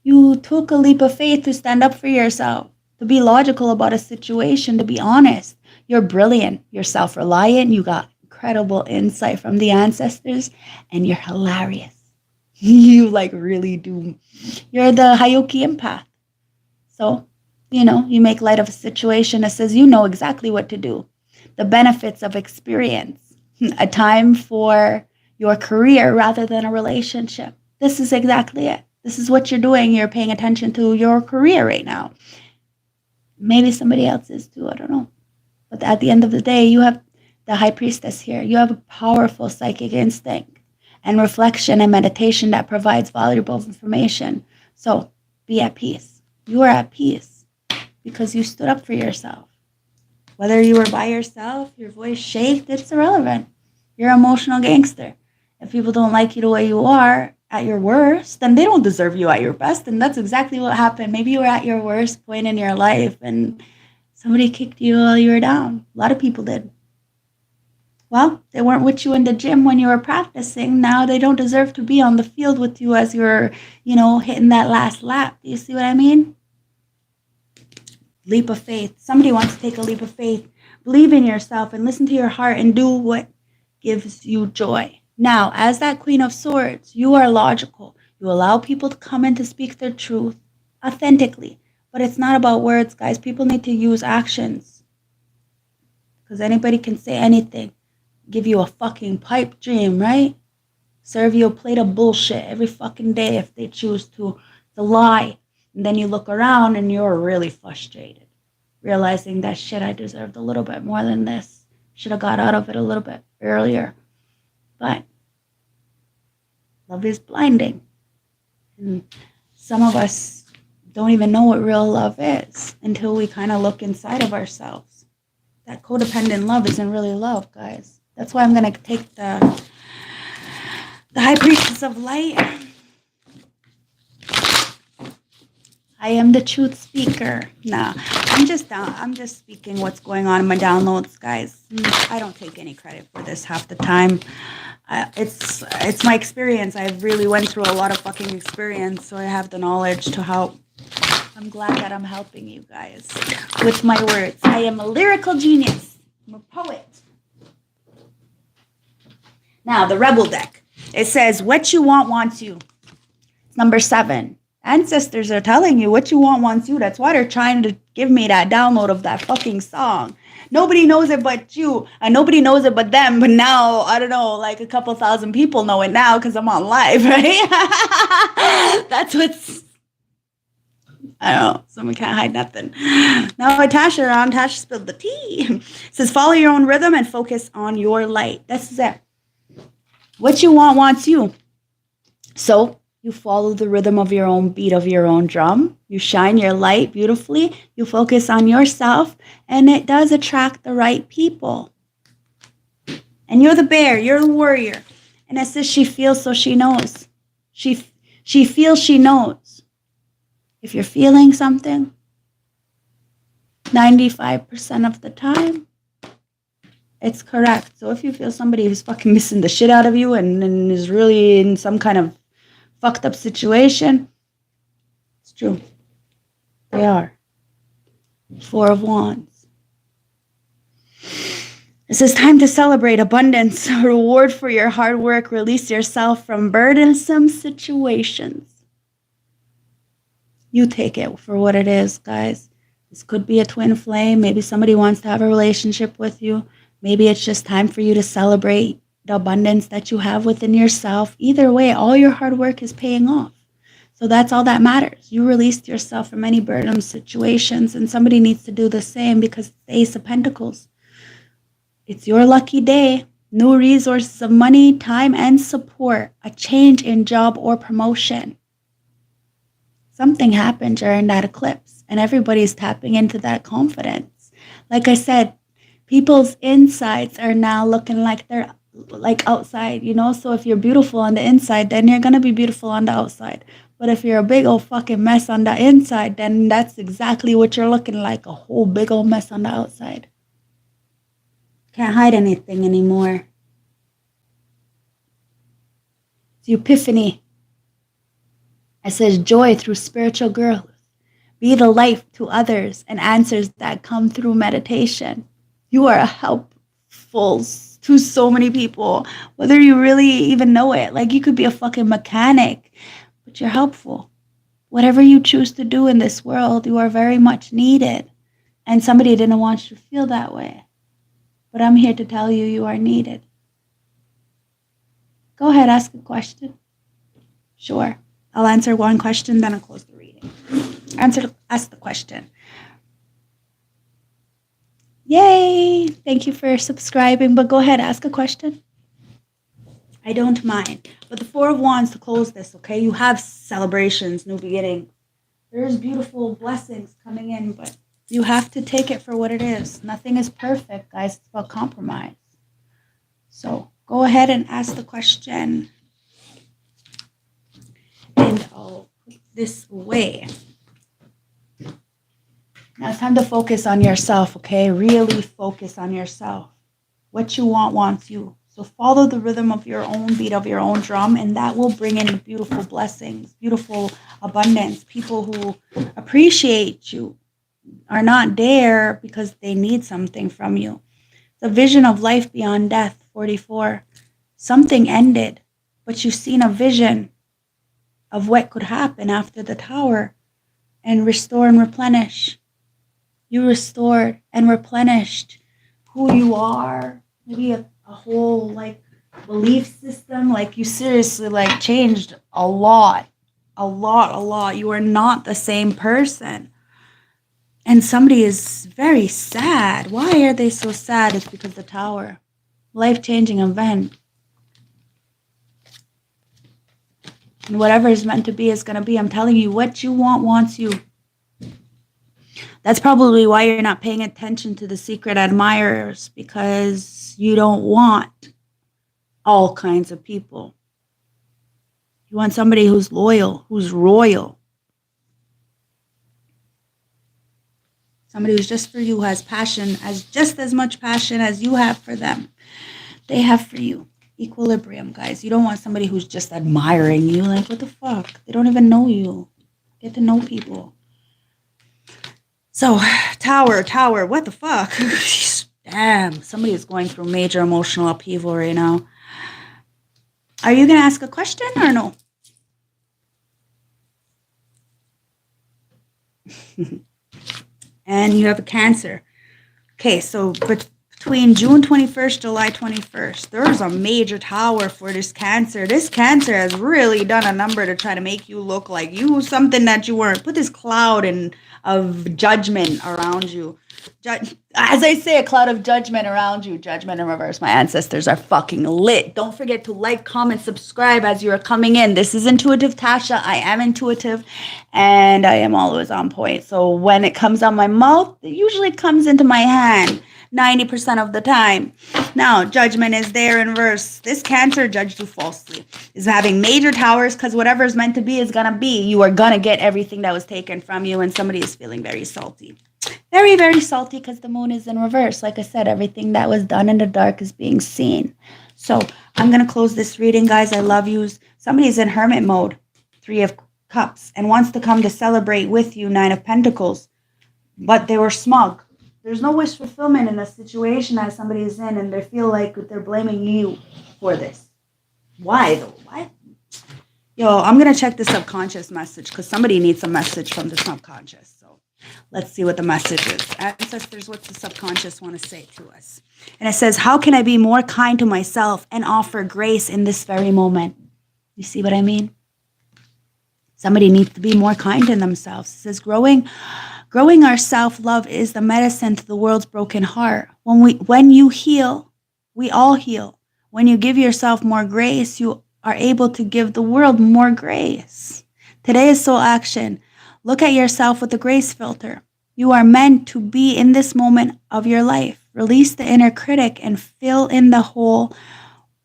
You took a leap of faith to stand up for yourself, to be logical about a situation, to be honest. You're brilliant. You're self-reliant. You got incredible insight from the ancestors, and you're hilarious. You really do. You're the Hayuki empath. So, you make light of a situation that says you know exactly what to do. The benefits of experience. A time for your career rather than a relationship. This is exactly it. This is what you're doing. You're paying attention to your career right now. Maybe somebody else is too. I don't know. But at the end of the day, you have the high priestess here. You have a powerful psychic instinct and reflection and meditation that provides valuable information. So be at peace. You are at peace because you stood up for yourself. Whether you were by yourself, your voice shaked, it's irrelevant. You're an emotional gangster. If people don't like you the way you are at your worst, then they don't deserve you at your best. And that's exactly what happened. Maybe you were at your worst point in your life and somebody kicked you while you were down. A lot of people did. Well, they weren't with you in the gym when you were practicing. Now they don't deserve to be on the field with you as you're, hitting that last lap. Do you see what I mean? Leap of faith. Somebody wants to take a leap of faith. Believe in yourself and listen to your heart and do what gives you joy. Now, as that Queen of Swords, you are logical. You allow people to come in to speak their truth authentically. But it's not about words, guys. People need to use actions. Because anybody can say anything. Give you a fucking pipe dream, right? Serve you a plate of bullshit every fucking day if they choose to lie. And then you look around and you're really frustrated. Realizing that shit, I deserved a little bit more than this. Should have got out of it a little bit earlier. But love is blinding. And some of us don't even know what real love is until we kind of look inside of ourselves. That codependent love isn't really love, guys. That's why I'm going to take the High Priestess of Light. I am the truth speaker. Nah, I'm just down. I'm just speaking what's going on in my downloads, guys. I don't take any credit for this half the time. It's my experience. I really went through a lot of fucking experience, so I have the knowledge to help. I'm glad that I'm helping you guys with my words. I am a lyrical genius. I'm a poet. Now, the Rebel deck. It says, what you want wants you. It's number 7. Ancestors are telling you what you want wants you. That's why they're trying to give me that download of that fucking song. Nobody knows it but you, and nobody knows it but them. But now, I don't know, like a couple thousand people know it now because I'm on live, right? That's what's... I don't know. Someone can't hide nothing. Now with Tasha around, Tasha spilled the tea. It says, follow your own rhythm and focus on your light. This is it. What you want wants you. So you follow the rhythm of your own beat of your own drum. You shine your light beautifully. You focus on yourself, and it does attract the right people. And you're the bear. You're the warrior. And it says she feels, so she knows. She feels, she knows. If you're feeling something, 95% of the time, it's correct. So if you feel somebody who's fucking missing the shit out of you and is really in some kind of fucked up situation, it's true. They are. 4 of Wands. This is time to celebrate abundance, reward for your hard work, release yourself from burdensome situations. You take it for what it is, guys. This could be a twin flame. Maybe somebody wants to have a relationship with you. Maybe it's just time for you to celebrate the abundance that you have within yourself. Either way, all your hard work is paying off. So that's all that matters. You released yourself from any burdensome situations, and somebody needs to do the same because it's the Ace of Pentacles. It's your lucky day. New resources of money, time, and support. A change in job or promotion. Something happened during that eclipse, and everybody's tapping into that confidence. Like I said, people's insides are now looking like they're like outside, you know? So if you're beautiful on the inside, then you're going to be beautiful on the outside. But if you're a big old fucking mess on the inside, then that's exactly what you're looking like, a whole big old mess on the outside. Can't hide anything anymore. It's the Epiphany. It says joy through spiritual growth. Be the light to others and answers that come through meditation. You are helpful to so many people, whether you really even know it. Like you could be a fucking mechanic, but you're helpful. Whatever you choose to do in this world, you are very much needed. And somebody didn't want you to feel that way. But I'm here to tell you, you are needed. Go ahead, ask a question. Sure. I'll answer one question, then I'll close the reading. Ask the question. Yay! Thank you for subscribing, but go ahead, ask a question. I don't mind. But the 4 of Wands to close this, okay? You have celebrations, new beginnings. There's beautiful blessings coming in, but you have to take it for what it is. Nothing is perfect, guys. It's about compromise. So go ahead and ask the question. And I'll put this away. Now it's time to focus on yourself, okay? Really focus on yourself. What you want wants you. So follow the rhythm of your own beat of your own drum, and that will bring in beautiful blessings, beautiful abundance. People who appreciate you are not there because they need something from you. The vision of life beyond death, 44. Something ended, but you've seen a vision of what could happen after the tower, and restore and replenish. You restored and replenished who you are. Maybe a whole like belief system. Like you seriously like changed a lot. You are not the same person. And somebody is very sad. Why are they so sad? It's because the tower. Life-changing event. And whatever is meant to be is going to be. I'm telling you, what you want wants you. That's probably why you're not paying attention to the secret admirers, because you don't want all kinds of people. You want somebody who's loyal, who's royal. Somebody who's just for you, who has passion, as just as much passion as you have for them. They have for you. Equilibrium, guys. You don't want somebody who's just admiring you. Like, what the fuck? They don't even know you. Get to know people. So, tower, what the fuck? Damn, somebody is going through major emotional upheaval right now. Are you going to ask a question or no? And you have a Cancer. Okay, so between June 21st, July 21st, there's a major tower for this Cancer. This Cancer has really done a number to try to make you look like you something that you weren't. Put this cloud of judgment around you. As I say, a cloud of judgment around you. Judgment in reverse. My ancestors are fucking lit. Don't forget to like, comment, subscribe as you are coming in. This is Intuitive Tasha. I am intuitive, and I am always on point. So when it comes out my mouth, it usually comes into my hand 90% of the time. Now, judgment is there in verse. This Cancer judged you falsely. Is having major towers because whatever is meant to be is going to be. You are going to get everything that was taken from you, and somebody is feeling very salty. Very, very salty because the moon is in reverse. Like I said, everything that was done in the dark is being seen. So I'm going to close this reading, guys. I love you. Somebody's in hermit mode, 3 of Cups, and wants to come to celebrate with you, 9 of Pentacles. But they were smug. There's no wish fulfillment in a situation that somebody is in, and they feel like they're blaming you for this. Why, though? Why? Yo, I'm going to check the subconscious message because somebody needs a message from the subconscious. Let's see what the message is. Ancestors, what's the subconscious want to say to us? And it says, how can I be more kind to myself and offer grace in this very moment? You see what I mean? Somebody needs to be more kind to themselves. It says, growing our self-love is the medicine to the world's broken heart. When you heal, we all heal. When you give yourself more grace, you are able to give the world more grace. Today is soul action. Look at yourself with the grace filter. You are meant to be in this moment of your life. Release the inner critic and fill in the hole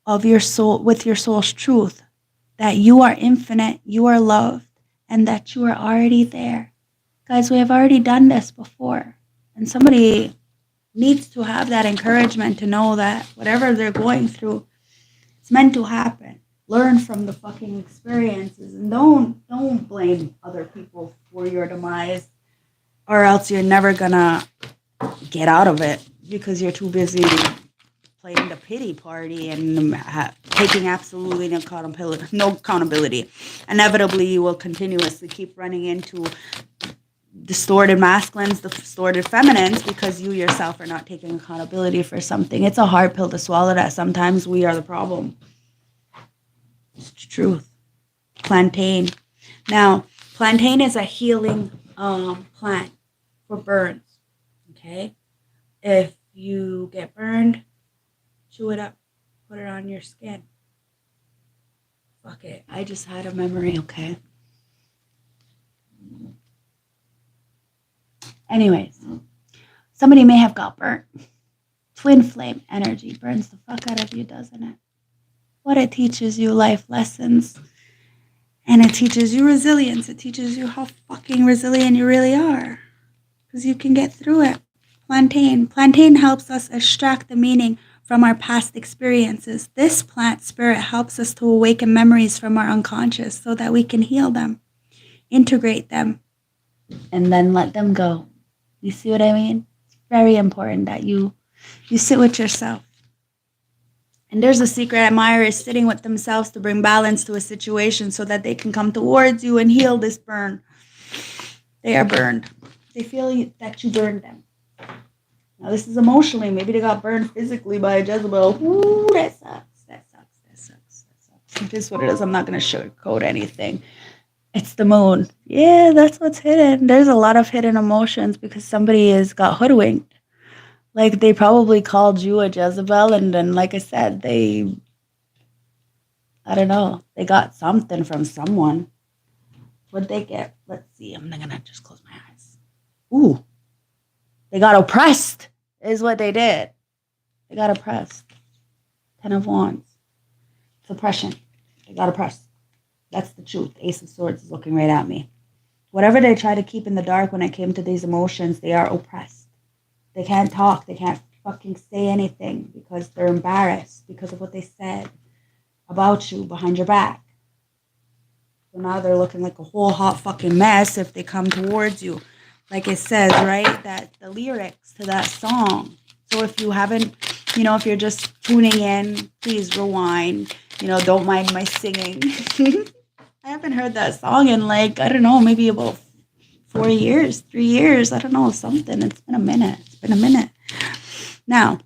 of your soul with your soul's truth. That you are infinite, you are loved, and that you are already there. Guys, we have already done this before. And somebody needs to have that encouragement to know that whatever they're going through, it's meant to happen. Learn from the fucking experiences and don't blame other people for your demise, or else you're never gonna get out of it because you're too busy playing the pity party and taking absolutely no accountability. Inevitably, you will continuously keep running into distorted masculines, distorted feminines, because you yourself are not taking accountability for something. It's a hard pill to swallow that sometimes we are the problem. It's the truth. Plantain. Now, plantain is a healing plant for burns. Okay? If you get burned, chew it up. Put it on your skin. Fuck it. I just had a memory, okay? Anyways, somebody may have got burnt. Twin flame energy burns the fuck out of you, doesn't it? What it teaches you life lessons, and it teaches you resilience. It teaches you how fucking resilient you really are, because you can get through it. Plantain helps us extract the meaning from our past experiences. This plant spirit helps us to awaken memories from our unconscious so that we can heal them, integrate them, and then let them go. You see what I mean? It's very important that you sit with yourself. And there's a secret admirer sitting with themselves to bring balance to a situation so that they can come towards you and heal this burn. They are burned. They feel that you burned them. Now, this is emotionally. Maybe they got burned physically by a Jezebel. Ooh, that sucks. That sucks. It is what it is. I'm not going to sugarcoat anything. It's the moon. Yeah, that's what's hidden. There's a lot of hidden emotions because somebody has got hoodwinked. Like, they probably called you a Jezebel, and then, like I said, I don't know, they got something from someone. What'd they get? Let's see. I'm going to just close my eyes. Ooh. They got oppressed, is what they did. They got oppressed. 10 of Wands. It's oppression. They got oppressed. That's the truth. Ace of Swords is looking right at me. Whatever they try to keep in the dark when it came to these emotions, they are oppressed. They can't talk. They can't fucking say anything because they're embarrassed because of what they said about you behind your back. So now they're looking like a whole hot fucking mess if they come towards you. Like it says, right? That the lyrics to that song. So if you haven't, if you're just tuning in, please rewind. Don't mind my singing. I haven't heard that song in I don't know, maybe about 4 years, 3 years. I don't know, something. It's been a minute. Now,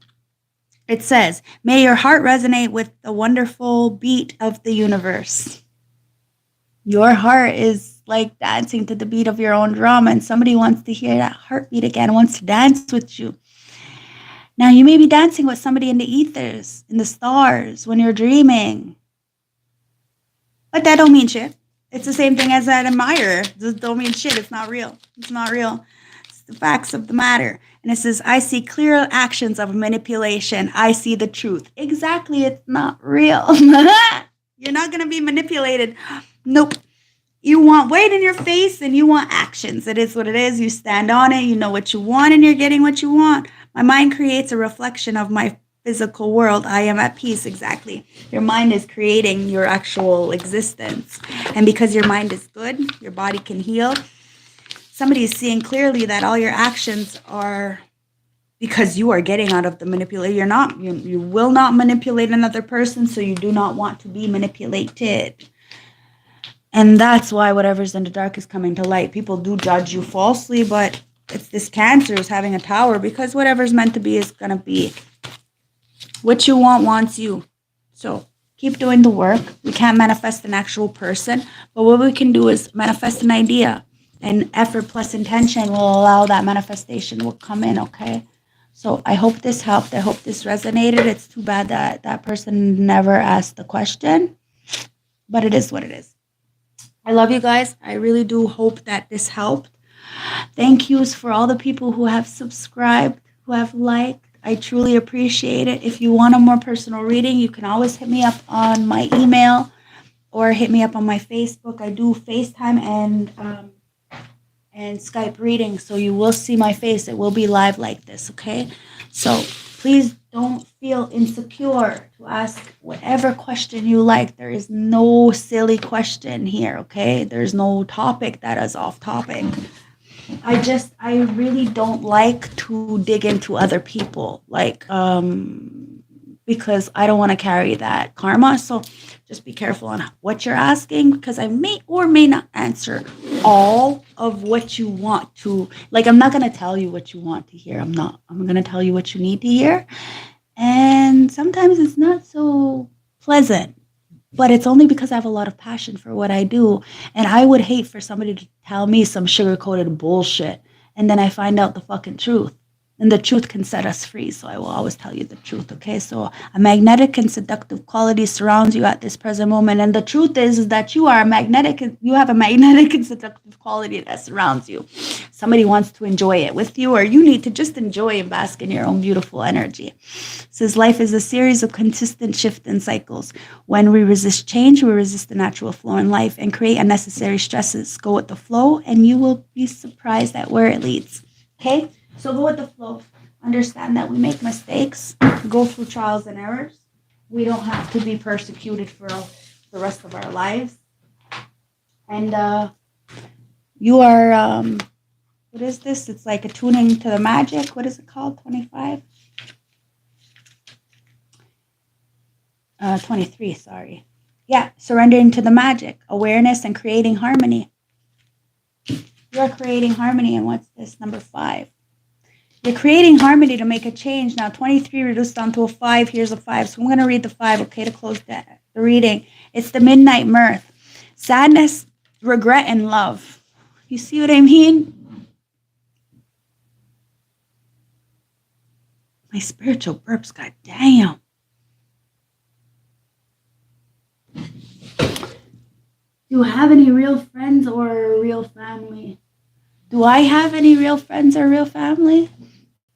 it says, may your heart resonate with the wonderful beat of the universe. Your heart is like dancing to the beat of your own drum, and somebody wants to hear that heartbeat again, wants to dance with you. Now, you may be dancing with somebody in the ethers, in the stars, when you're dreaming. But that don't mean shit. It's the same thing as that admirer. Just don't mean shit. It's not real. It's the facts of the matter. And it says, I see clear actions of manipulation. I see the truth. Exactly. It's not real. You're not going to be manipulated. Nope. You want weight in your face and you want actions. It is what it is. You stand on it. You know what you want and you're getting what you want. My mind creates a reflection of my physical world. I am at peace. Exactly. Your mind is creating your actual existence. And because your mind is good, your body can heal. Somebody is seeing clearly that all your actions are because you are getting out of the manipulation. You will not manipulate another person, so you do not want to be manipulated. And that's why whatever's in the dark is coming to light. People do judge you falsely, but it's this Cancer is having a tower because whatever's meant to be is going to be. What you want wants you. So keep doing the work. We can't manifest an actual person, but what we can do is manifest an idea. And effort plus intention will allow that manifestation will come in, okay? So I hope this helped. I hope this resonated. It's too bad that that person never asked the question, but it is what it is. I love you guys. I really do hope that this helped. Thank yous for all the people who have subscribed, who have liked. I truly appreciate it. If you want a more personal reading, you can always hit me up on my email or hit me up on my Facebook. I do FaceTime and Skype reading, so you will see my face. It will be live like this, okay? So please don't feel insecure to ask whatever question you like. There is no silly question here, okay? There's no topic that is off topic. I really don't like to dig into other people, because I don't want to carry that karma. So just be careful on what you're asking, because I may or may not answer all of what you want to. I'm not going to tell you what you want to hear. I'm going to tell you what you need to hear. And sometimes it's not so pleasant, but it's only because I have a lot of passion for what I do. And I would hate for somebody to tell me some sugar-coated bullshit, and then I find out the fucking truth. And the truth can set us free, so I will always tell you the truth, okay? So a magnetic and seductive quality surrounds you at this present moment. And the truth is that you have a magnetic and seductive quality that surrounds you. Somebody wants to enjoy it with you, or you need to just enjoy and bask in your own beautiful energy. It says life is a series of consistent shifts and cycles. When we resist change, we resist the natural flow in life and create unnecessary stresses. Go with the flow, and you will be surprised at where it leads, okay? So go with the flow. Understand that we make mistakes, go through trials and errors. We don't have to be persecuted for the rest of our lives. And you are, what is this? It's like attuning to the magic. What is it called? 25? 23, sorry. Yeah, surrendering to the magic, awareness, and creating harmony. You are creating harmony. And what's this? Number 5. You're creating harmony to make a change. Now, 23 reduced down to a 5. Here's a 5. So I'm going to read the 5, okay, to close the reading. It's the midnight mirth. Sadness, regret, and love. You see what I mean? My spiritual burps, god damn. Do you have any real friends or real family? Do I have any real friends or real family?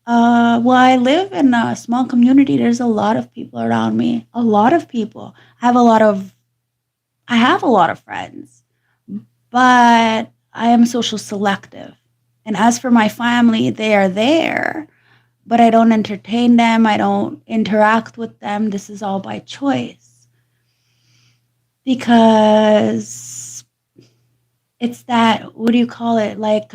Well, I live in a small community. There's a lot of people around me. A lot of people. I have a lot of friends. But I am social selective. And as for my family, they are there, but I don't entertain them. I don't interact with them. This is all by choice. Because it's that, what do you call it? Like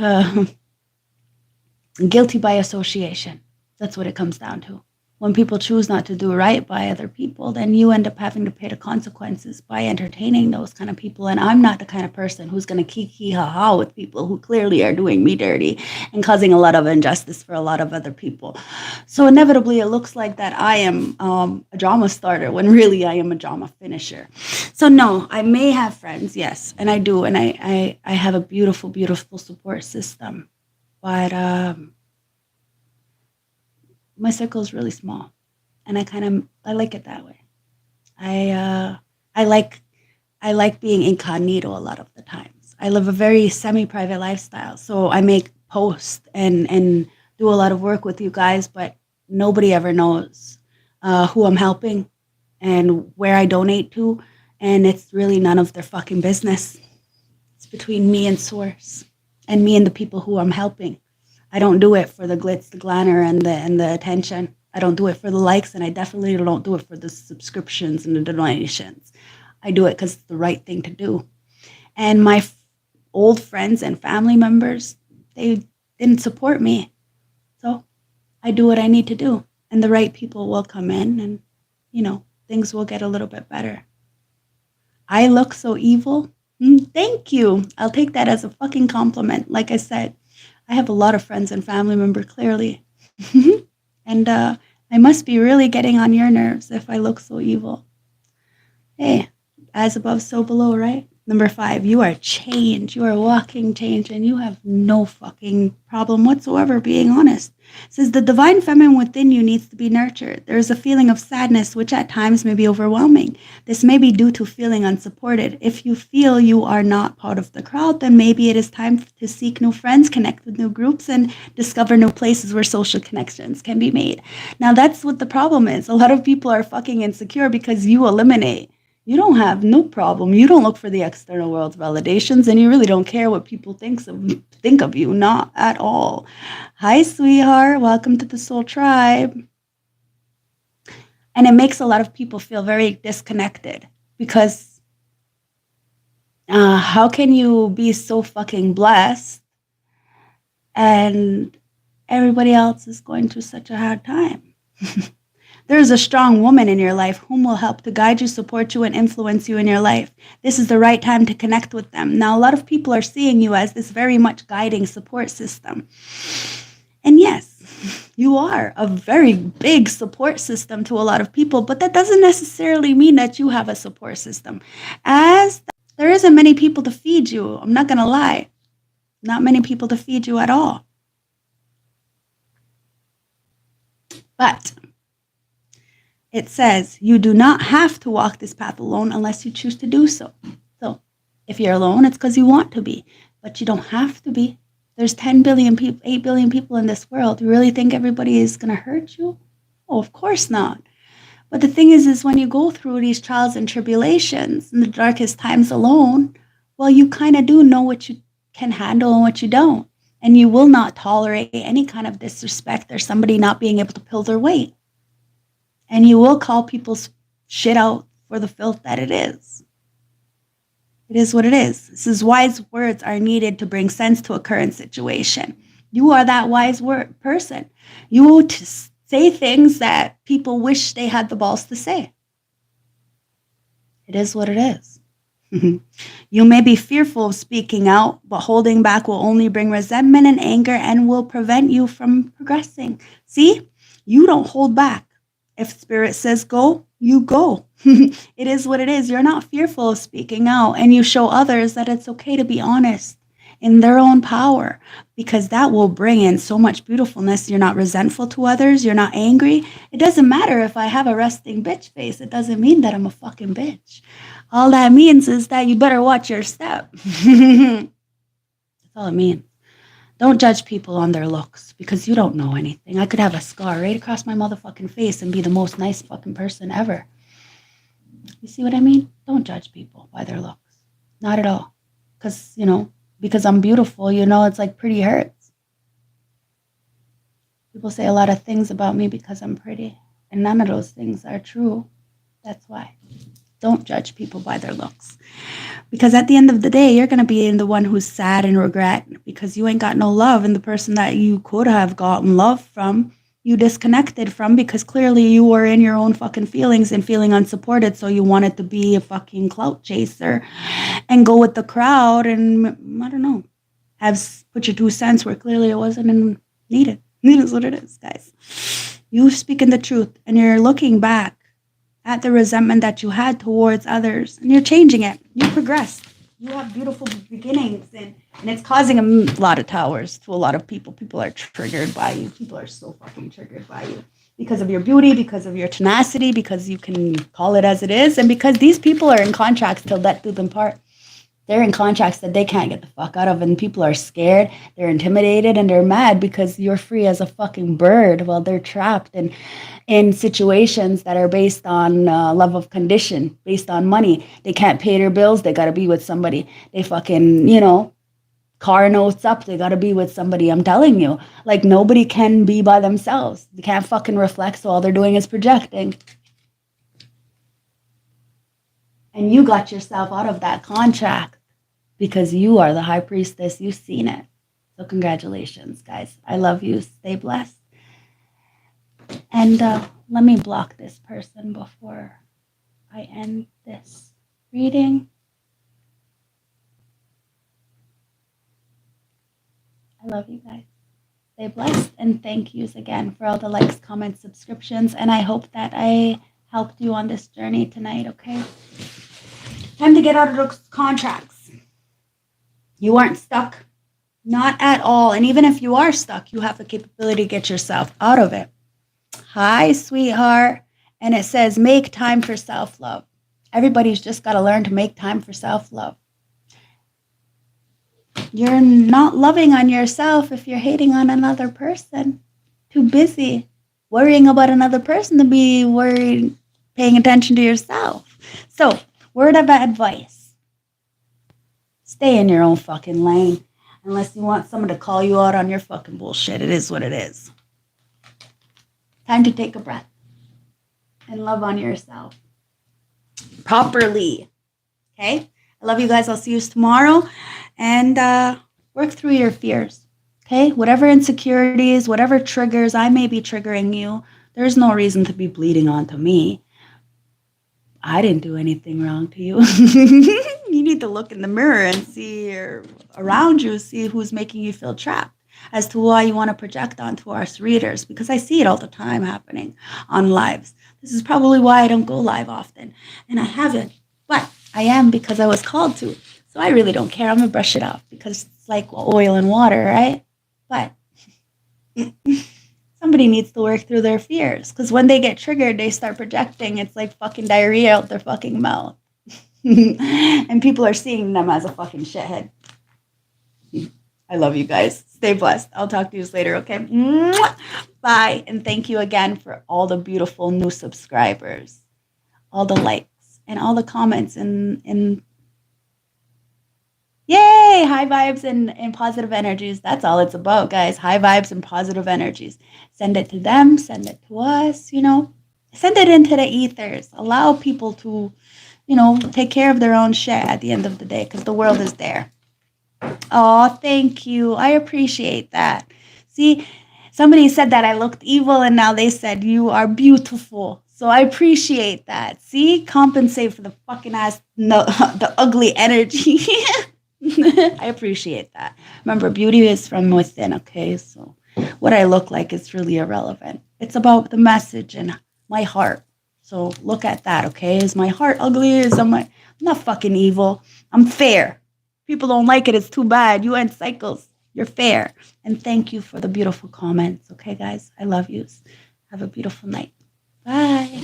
guilty by association. That's what it comes down to. When people choose not to do right by other people, then you end up having to pay the consequences by entertaining those kind of people. And I'm not the kind of person who's going to kiki ha ha with people who clearly are doing me dirty and causing a lot of injustice for a lot of other people. So inevitably, it looks like that I am a drama starter when really I am a drama finisher. So no, I may have friends, yes, and I do, and I have a beautiful, beautiful support system, but my circle is really small, and I like it that way. I like being incognito a lot of the times. I live a very semi-private lifestyle, so I make posts and do a lot of work with you guys, but nobody ever knows who I'm helping and where I donate to, and it's really none of their fucking business. It's between me and Source, and me and the people who I'm helping. I don't do it for the glitz, the glamour, and the attention. I don't do it for the likes, and I definitely don't do it for the subscriptions and the donations. I do it because it's the right thing to do. And my old friends and family members, they didn't support me. So I do what I need to do. And the right people will come in and, things will get a little bit better. I look so evil. Thank you. I'll take that as a fucking compliment. Like I said, I have a lot of friends and family members, clearly. And I must be really getting on your nerves if I look so evil. Hey, as above, so below, right? Number 5, you are change. You are walking change, and you have no fucking problem whatsoever being honest. It says the divine feminine within you needs to be nurtured. There is a feeling of sadness, which at times may be overwhelming. This may be due to feeling unsupported. If you feel you are not part of the crowd, then maybe it is time to seek new friends, connect with new groups, and discover new places where social connections can be made. Now, that's what the problem is. A lot of people are fucking insecure because you eliminate. You don't have no problem. You don't look for the external world's validations, and you really don't care what people think of you. Not at all. Hi, sweetheart. Welcome to the Soul Tribe. And it makes a lot of people feel very disconnected because how can you be so fucking blessed and everybody else is going through such a hard time? There is a strong woman in your life whom will help to guide you, support you, and influence you in your life. This is the right time to connect with them. Now, a lot of people are seeing you as this very much guiding support system. And yes, you are a very big support system to a lot of people, but that doesn't necessarily mean that you have a support system. As there isn't many people to feed you, I'm not going to lie. Not many people to feed you at all. But it says you do not have to walk this path alone unless you choose to do so. So if you're alone, it's because you want to be, but you don't have to be. There's 10 billion people, 8 billion people in this world. You really think everybody is going to hurt you? Oh, of course not. But the thing is when you go through these trials and tribulations in the darkest times alone, well, you kind of do know what you can handle and what you don't. And you will not tolerate any kind of disrespect or somebody not being able to pull their weight. And you will call people's shit out for the filth that it is. It is what it is. This is wise words are needed to bring sense to a current situation. You are that wise person. You will say things that people wish they had the balls to say. It is what it is. You may be fearful of speaking out, but holding back will only bring resentment and anger and will prevent you from progressing. See, you don't hold back. If spirit says go, you go. It is what it is. You're not fearful of speaking out, and you show others that it's okay to be honest in their own power, because that will bring in so much beautifulness. You're not resentful to others. You're not angry. It doesn't matter if I have a resting bitch face. It doesn't mean that I'm a fucking bitch. All that means is that you better watch your step. That's all it means. Don't judge people on their looks because you don't know anything. I could have a scar right across my motherfucking face and be the most nice fucking person ever. You see what I mean? Don't judge people by their looks. Not at all. Because, because I'm beautiful, you know, it's like pretty hurts. People say a lot of things about me because I'm pretty, and none of those things are true. That's why. Don't judge people by their looks. Because at the end of the day, you're going to be the one who's sad and regret because you ain't got no love. And the person that you could have gotten love from, you disconnected from because clearly you were in your own fucking feelings and feeling unsupported. So you wanted to be a fucking clout chaser and go with the crowd and, I don't know, put your 2 cents where clearly it wasn't needed. It is what it is, guys. You speaking the truth and you're looking back at the resentment that you had towards others, and you're changing it. You progress. You have beautiful beginnings, and it's causing a lot of towers to a lot of people. People are triggered by you. People are so fucking triggered by you because of your beauty, because of your tenacity, because you can call it as it is, and because these people are in contracts till death do them part. They're in contracts that they can't get the fuck out of, and people are scared, they're intimidated, and they're mad because you're free as a fucking bird while they're trapped in situations that are based on love of condition, based on money. They can't pay their bills, they gotta be with somebody. They fucking, car notes up, they gotta be with somebody. I'm telling you, like, nobody can be by themselves. They can't fucking reflect, so all they're doing is projecting. And you got yourself out of that contract because you are the high priestess. You've seen it. So congratulations, guys. I love you. Stay blessed. And let me block this person before I end this reading. I love you guys. Stay blessed. And thank yous again for all the likes, comments, subscriptions. And I hope that I helped you on this journey tonight, okay? Time to get out of those contracts. You aren't stuck. Not at all. And even if you are stuck, you have the capability to get yourself out of it. Hi, sweetheart. And it says, make time for self-love. Everybody's just got to learn to make time for self-love. You're not loving on yourself if you're hating on another person. Too busy worrying about another person to be worried, paying attention to yourself. So, word of advice. Stay in your own fucking lane. Unless you want someone to call you out on your fucking bullshit. It is what it is. Time to take a breath. And love on yourself. Properly. Okay? I love you guys. I'll see you tomorrow. And work through your fears. Okay? Whatever insecurities, whatever triggers I may be triggering you, there's no reason to be bleeding onto me. I didn't do anything wrong to you. You need to look in the mirror and see around you, see who's making you feel trapped as to why you want to project onto us readers, because I see it all the time happening on lives. This is probably why I don't go live often, and I haven't, but I am because I was called to. So I really don't care. I'm going to brush it off because it's like oil and water, right? But somebody needs to work through their fears because when they get triggered, they start projecting. It's like fucking diarrhea out their fucking mouth. And people are seeing them as a fucking shithead. I love you guys. Stay blessed. I'll talk to you later, okay? Bye. And thank you again for all the beautiful new subscribers, all the likes, and all the comments and yay, high vibes and positive energies. That's all it's about, guys. High vibes and positive energies. Send it to them. Send it to us, Send it into the ethers. Allow people to, take care of their own shit at the end of the day because the world is there. Oh, thank you. I appreciate that. See, somebody said that I looked evil and now they said you are beautiful. So I appreciate that. See, compensate for the fucking ass, no, the ugly energy. I appreciate that. Remember, beauty is from within, okay? So what I look like is really irrelevant. It's about the message and my heart. So look at that, okay? Is my heart ugly? I'm not fucking evil. I'm fair. People don't like it. It's too bad. You end cycles. You're fair. And thank you for the beautiful comments, okay, guys? I love you. Have a beautiful night. Bye.